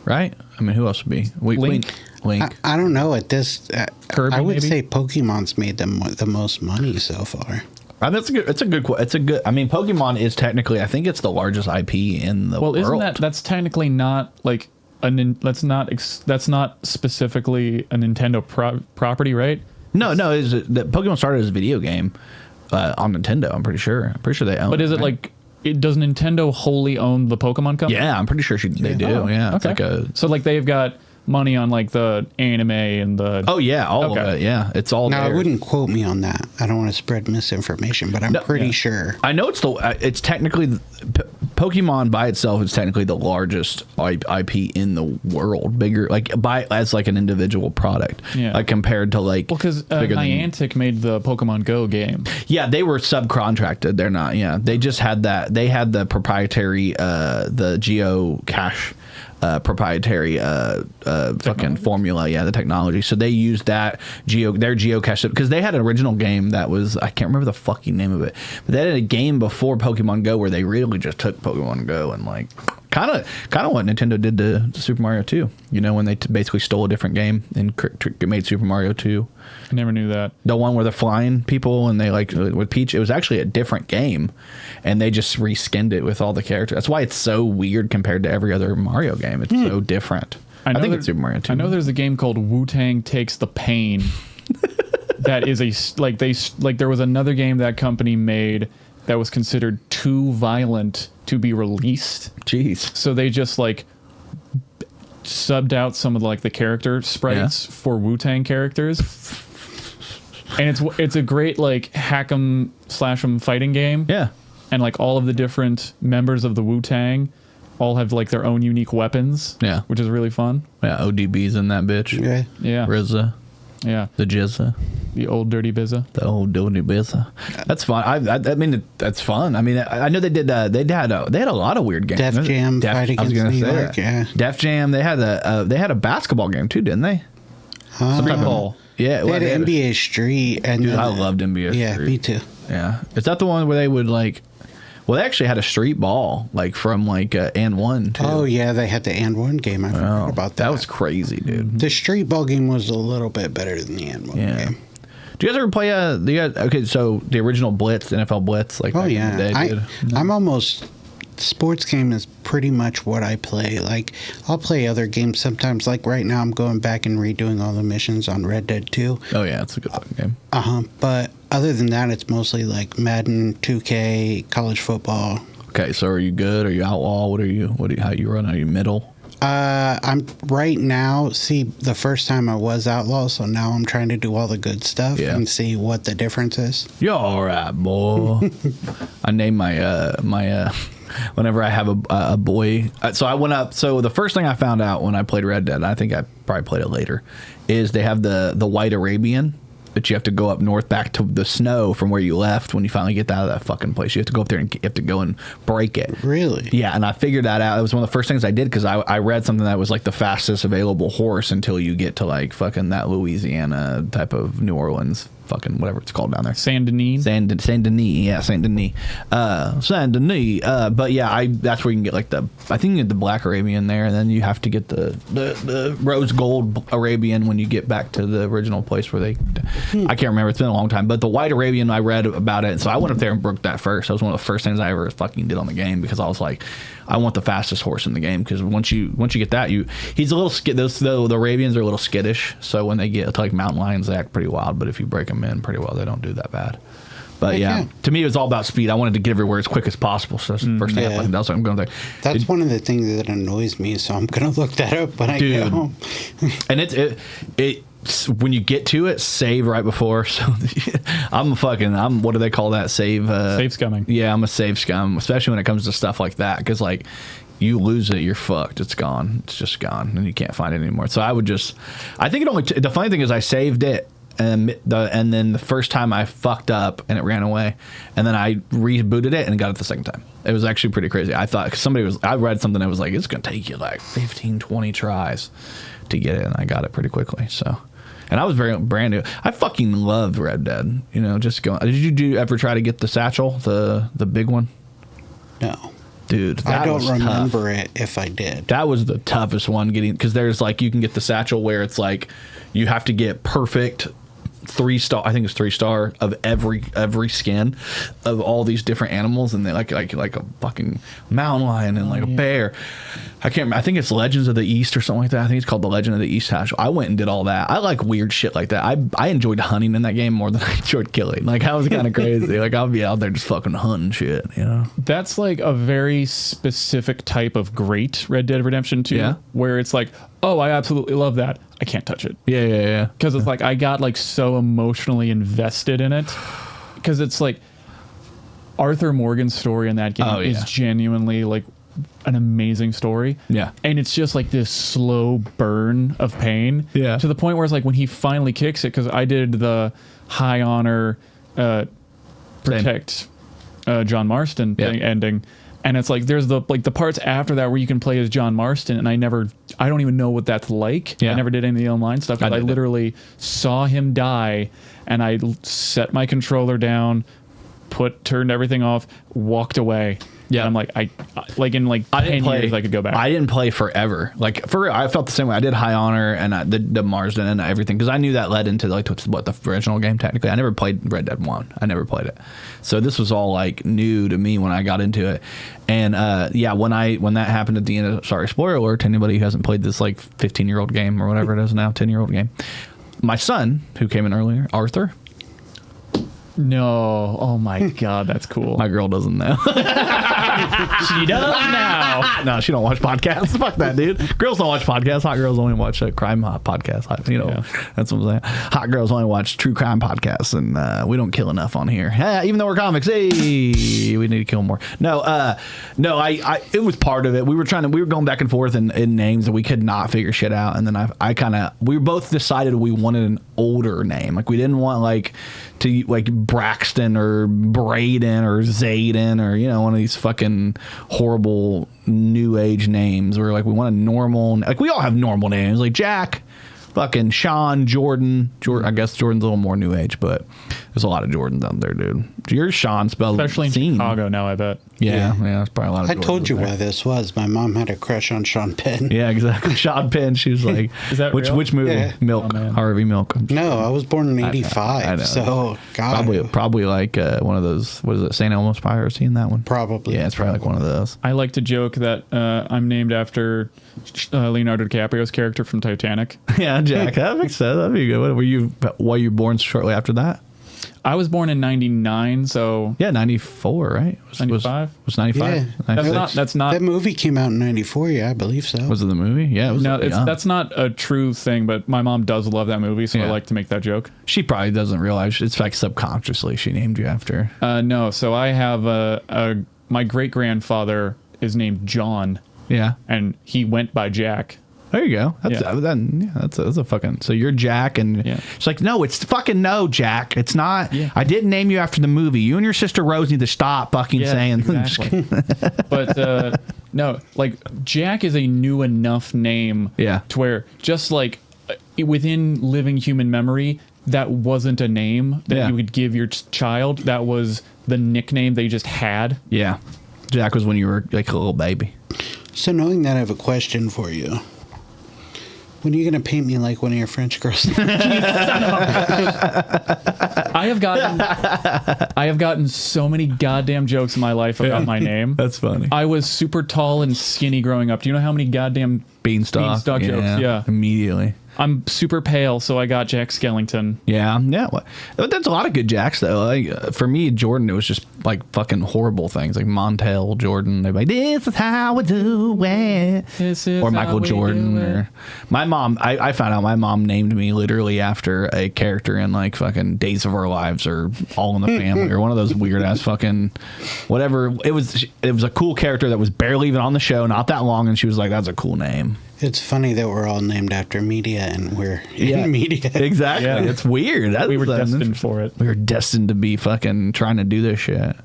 Right? I mean, who else would be? Link. I don't know. At this, Kirby, I would maybe? say Pokemon's made them the most money so far. It's a good. I mean, Pokemon is technically, I think it's the largest IP in the world. Well, that's technically not like that's not specifically a Nintendo property, right? No. The Pokemon started as a video game on Nintendo. I'm pretty sure. They own. But is it right? like? Does Nintendo wholly own the Pokemon company? Yeah, I'm pretty sure they do. Oh, yeah, okay. It's so like they've got money on like the anime and the. Oh yeah, all of it. Yeah, it's all. Now, theirs. I wouldn't quote me on that. I don't want to spread misinformation, but I'm pretty sure. I know it's technically Pokemon by itself is technically the largest IP in the world, bigger as like an individual product. Yeah. Like compared to like. Well, because Niantic made the Pokemon Go game. Yeah, they were subcontracted. They're not. Yeah, they just had that. They had the proprietary, the geocache. Proprietary fucking formula, the technology. So they used their geocache because they had an original game that was, I can't remember the fucking name of it, but they had a game before Pokemon Go where they really just took Pokemon Go and like kind of what Nintendo did to Super Mario 2. When they basically stole a different game and made Super Mario 2. I never knew that. The one where they're flying people and they like with Peach, it was actually a different game and they just reskinned it with all the characters. That's why it's so weird compared to every other Mario game. It's so different. I think it's Super Mario 2. I know there's a game called Wu-Tang Takes the Pain. That is there was another game that company made that was considered too violent to be released. Jeez. So they just like subbed out some of like the character sprites for Wu-Tang characters. And it's a great like hack 'em slash 'em fighting game. Yeah. And like all of the different members of the Wu-Tang all have like their own unique weapons. Yeah. Which is really fun. Yeah, ODB's in that bitch. Okay. Yeah. RZA. Yeah. The Jizza. The old dirty bizza. The old dirty bizza. That's fun. I mean, that's fun. I mean, I know they did. They had a lot of weird games. Def Jam, Fight Against New York. Yeah. Def Jam. They had a basketball game too, didn't they? Street ball. Yeah. They had NBA Street, and dude, I loved NBA Street. Yeah, me too. Yeah. Is that the one where they would like? Well, they actually had a street ball like from like And One too. Oh yeah, they had the And One game. I forgot about that. That was crazy, dude. The street ball game was a little bit better than the And One game. Do you guys ever play okay, so the original Blitz, NFL Blitz, like oh yeah, day, I'm almost sports game is pretty much what I play. Like I'll play other games sometimes. Like right now, I'm going back and redoing all the missions on Red Dead 2. Oh yeah, it's a good fucking game. But other than that, it's mostly like Madden, 2K, college football. Okay, so are you good? Are you outlaw? How you run? Are you middle? I'm right now. See, the first time I was outlaw, so now I'm trying to do all the good stuff and see what the difference is. You're all right, boy. I named my whenever I have a boy. So I went up. So the first thing I found out when I played Red Dead, I think I probably played it later, is they have the White Arabian. But you have to go up north back to the snow from where you left when you finally get out of that fucking place. You have to go up there and you have to go and break it. Really? Yeah, and I figured that out. It was one of the first things I did because I read something that was like the fastest available horse until you get to like fucking that Louisiana type of New Orleans fucking whatever it's called down there. Saint Denis. Saint Denis. Saint Denis. But yeah, that's where you can get like I think you get the black Arabian there, and then you have to get the rose gold Arabian when you get back to the original place where I can't remember. It's been a long time, but the white Arabian, I read about it, and so I went up there and broke that first. That was one of the first things I ever fucking did on the game, because I was like, I want the fastest horse in the game, because once you get that, he's a little the Arabians are a little skittish, so when they get to like mountain lions, they act pretty wild, but if you break them in pretty well, they don't do that bad. But yeah, to me, it was all about speed. I wanted to get everywhere as quick as possible. So that's the first thing that's what I'm going to do. That's one of the things that annoys me. So I'm going to look that up when I get home. And it's when you get to it, save right before. So I'm what do they call that? Save scumming. Yeah, I'm a save scum, especially when it comes to stuff like that. Because like you lose it, you're fucked. It's gone. It's just gone, and you can't find it anymore. So I think it only. The funny thing is, I saved it. And then the first time I fucked up and it ran away, and then I rebooted it and got it the second time. It was actually pretty crazy. I thought, because I read something that was like, it's going to take you like 15, 20 tries to get it, and I got it pretty quickly. So, and I was brand new. I fucking loved Red Dead. Just going. Did you ever try to get the satchel, the big one? No. Dude, I don't remember it if I did. That was the toughest one getting, because there's like, you can get the satchel where it's like you have to get perfect 3-star, I think it's 3-star of every skin of all these different animals, and they like a fucking mountain lion and like a bear. I can't remember. I think it's Legends of the East or something like that. I think it's called the Legend of the East Satchel. I went and did all that. I like weird shit like that. I enjoyed hunting in that game more than I enjoyed killing. Like, I was kind of crazy. Like, I'll be out there just fucking hunting shit, That's like a very specific type of great Red Dead Redemption 2, where it's like, oh, I absolutely love that. I can't touch it. Yeah. Because it's like, I got like so emotionally invested in it. Because it's like, Arthur Morgan's story in that game is genuinely like an amazing story. Yeah. And it's just like this slow burn of pain. Yeah. To the point where it's like when he finally kicks it, because I did the high honor protect John Marston thing ending. And it's like there's the parts after that where you can play as John Marston, and I don't even know what that's like. Yeah. I never did any of the online stuff. I literally saw him die, and I set my controller down, turned everything off, walked away. Yeah, and I'm like, in 10 years I could go back. I didn't play forever. Like, for real, I felt the same way. I did High Honor and I did the Marsden and everything, because I knew that led into like what the original game technically. I never played Red Dead 1. I never played it, so this was all like new to me when I got into it. And when that happened at the end of, sorry, spoiler alert to anybody who hasn't played this like 15-year-old game or whatever it is now, 10-year-old game. My son, who came in earlier, Arthur. No. Oh my God, that's cool. My girl doesn't know. She does now. No, she don't watch podcasts. Fuck that, dude. Girls don't watch podcasts. Hot girls only watch crime podcasts. That's what I'm saying. Hot girls only watch true crime podcasts, and we don't kill enough on here. Even though we're comics, we need to kill more. No, it was part of it. We were going back and forth in names, and we could not figure shit out. And then we both decided we wanted an older name. Like, we didn't want to Braxton or Braden or Zayden or one of these fucking horrible new age names. We're like, we want a normal, like, we all have normal names, like Jack, fucking Sean, Jordan. I guess Jordan's a little more new age, but there's a lot of Jordans out there, dude. Yours Sean spelled especially in Chicago now, I bet. Yeah, that's probably a lot of I told you why this was. My mom had a crush on Sean Penn. Yeah, exactly. Sean Penn. She was like, is that which movie? Yeah. Milk. Harvey Milk. No, I was born in 85. I know. So, God. Probably like one of those, what is it, St. Elmo's Fire? Seen that one? Probably. Yeah, it's probably like one of those. I like to joke that I'm named after Leonardo DiCaprio's character from Titanic. Yeah, Jack. That makes sense. That'd be good. Were you born shortly after that? I was born in 99, so... Yeah, 94, right? 95? Was 95? Yeah. That's not... That movie came out in 94, yeah, I believe so. Was it the movie? Yeah, it was. No, that's not a true thing, but my mom does love that movie, so I like to make that joke. She probably doesn't realize. It's like subconsciously she named you after. No, so I have my great-grandfather is named John. Yeah. And he went by Jack. There you go. That's a fucking. So you're Jack, and it's like, no, it's fucking no, Jack. It's not. Yeah. I didn't name you after the movie. You and your sister Rose need to stop fucking saying. Exactly. But no, like, Jack is a new enough name. Yeah. To where just like within living human memory, that wasn't a name that you would give your child. That was the nickname they just had. Yeah. Jack was when you were like a little baby. So knowing that, I have a question for you. When are you going to paint me like one of your French girls? I have gotten so many goddamn jokes in my life about my name. That's funny. I was super tall and skinny growing up. Do you know how many goddamn Beanstalk jokes? Yeah. Immediately. I'm super pale, so I got Jack Skellington. Yeah. Well, that's a lot of good Jacks, though. Like, for me, Jordan, it was just like fucking horrible things. Like Montel Jordan. They'd be like, this is how we do it. Or Michael Jordan. Or my mom, I found out my mom named me literally after a character in like fucking Days of Our Lives or All in the Family or one of those weird ass fucking whatever. It was a cool character that was barely even on the show, not that long. And she was like, that's a cool name. It's funny that we're all named after media and we're in media. Exactly. Yeah. It's weird. We were destined for it. We were destined to be fucking trying to do this shit.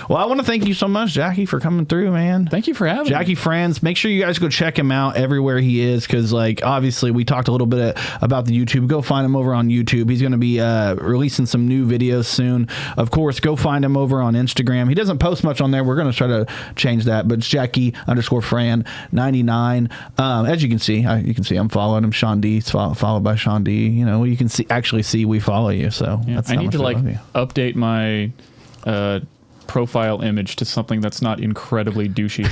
Well, I want to thank you so much, Jackie, for coming through, man. Thank you for having me. Franz. Make sure you guys go check him out everywhere he is, because like obviously we talked a little bit about the YouTube. Go find him over on YouTube. He's going to be releasing some new videos soon. Of course, go find him over on Instagram. He doesn't post much on there. We're going to try to change that, but it's Jackie_Fran99. As you can see, I'm following him. Sean D, followed by Sean D. You know, you can see we follow you. So that's I need to like update my profile image to something that's not incredibly douchey.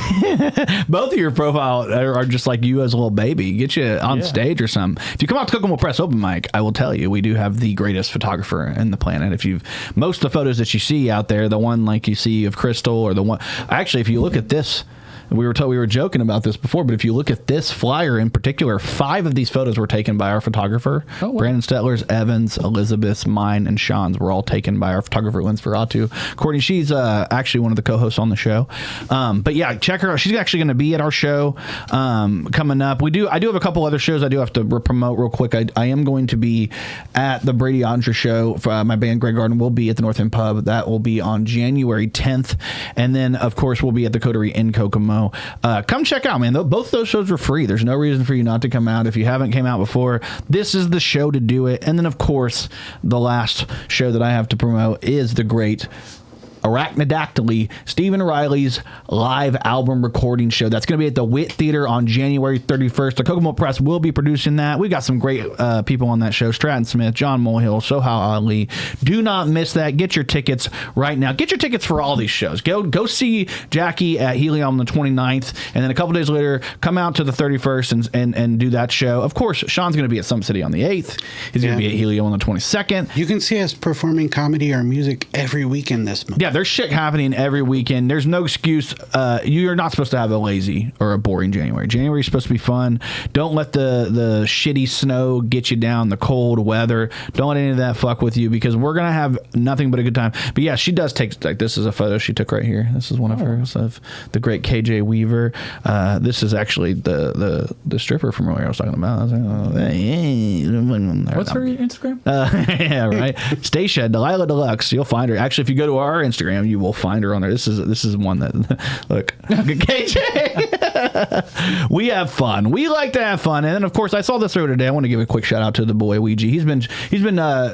Both of your profile are just like you as a little baby. Get you on stage or something. If you come out to Kokomo Press open mic, I will tell you we do have the greatest photographer in the planet. Most of the photos that you see out there, the one like you see of Crystal or the one actually, if you look at this. We were joking about this before, but if you look at this flyer in particular, 5 of these photos were taken by our photographer. Oh, wow. Brandon Stetler's, Evans, Elizabeth's, mine, and Sean's were all taken by our photographer, Linz Ferratu. Courtney, she's actually one of the co-hosts on the show. But yeah, check her out. She's actually going to be at our show coming up. I do have a couple other shows I do have to promote real quick. I am going to be at the Brady Ottinger show. My band Greg Garden will be at the North End Pub. That will be on January 10th. And then, of course, we'll be at the Coterie in Kokomo. Come check out, man. Both those shows are free. There's no reason for you not to come out. If you haven't came out before, this is the show to do it. And then, of course, the last show that I have to promote is the great Arachnodactyly, Stephen Riley's live album recording show. That's going to be at the Wit Theater on January 31st. The Kokomo Press will be producing that. We got some great people on that show. Stratton Smith, John Mulhill, Sohail Ali. Do not miss that. Get your tickets right now. Get your tickets for all these shows. Go see Jackie at Helium on the 29th, and then a couple days later, come out to the 31st and do that show. Of course, Sean's going to be at Summit City on the 8th. He's going to be at Helium on the 22nd. You can see us performing comedy or music every weekend this month. Yeah, there's shit happening every weekend. There's no excuse. You're not supposed to have a lazy or a boring January. January is supposed to be fun. Don't let the shitty snow get you down, the cold weather. Don't let any of that fuck with you, because we're going to have nothing but a good time. But yeah, she does take, like, this is a photo she took right here. This is one of hers of the great KJ Weaver. This is actually the stripper from earlier I was talking about. I was like, what's her Instagram? Yeah, right. Stacia Delilah Deluxe. You'll find her. Actually, if you go to our Instagram, you will find her on there. This is one that look. KJ. We have fun. We like to have fun. And then of course I saw this earlier today. I want to give a quick shout out to the boy Ouija. He's been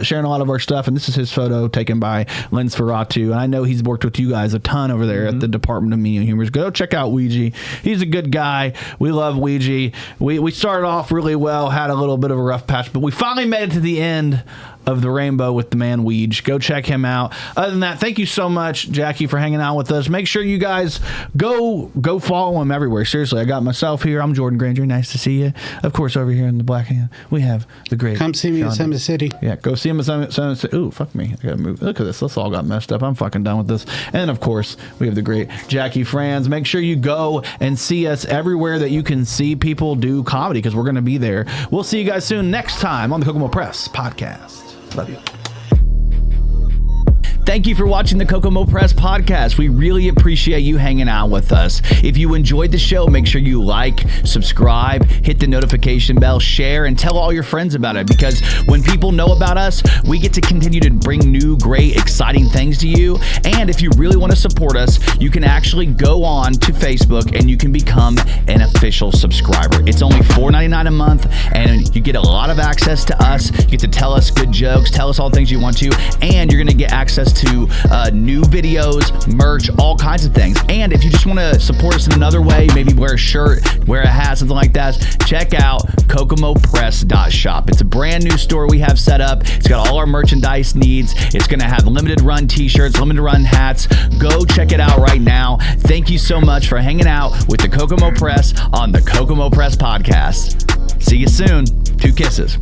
sharing a lot of our stuff, and this is his photo taken by Linz Ferratu. And I know he's worked with you guys a ton over there at the Department of Menial Humor. Go check out Ouija. He's a good guy. We love Ouija. We started off really well, had a little bit of a rough patch, but we finally made it to the end of the rainbow with the man Weege. Go check him out. Other than that, thank you so much, Jackie, for hanging out with us. Make sure you guys go follow him everywhere. Seriously, I got myself here. I'm Jordan Grainger. Nice to see you. Of course, over here in the black hand, we have the great. Come see me in Summit City. Yeah, go see him at Summit City. Ooh, fuck me. I gotta move. Look at this. This all got messed up. I'm fucking done with this. And of course, we have the great Jackie Franz. Make sure you go and see us everywhere that you can see people do comedy, because we're going to be there. We'll see you guys soon next time on the Kokomo Press Podcast. Love you. Thank you for watching the Kokomo Press Podcast. We really appreciate you hanging out with us. If you enjoyed the show, make sure you like, subscribe, hit the notification bell, share, and tell all your friends about it, because when people know about us, we get to continue to bring new, great, exciting things to you. And if you really want to support us, you can actually go on to Facebook and you can become an official subscriber. It's only $4.99 a month, and you get a lot of access to us. You get to tell us good jokes, tell us all the things you want to, and you're going to get access to new videos, merch, all kinds of things. And if you just want to support us in another way, maybe wear a shirt, wear a hat, something like that, check out kokomopress.shop. It's a brand new store we have set up. It's got all our merchandise needs. It's going to have limited run t-shirts, limited run hats. Go check it out right now. Thank you so much for hanging out with the Kokomo Press on the Kokomo Press Podcast. See you soon. 2 kisses.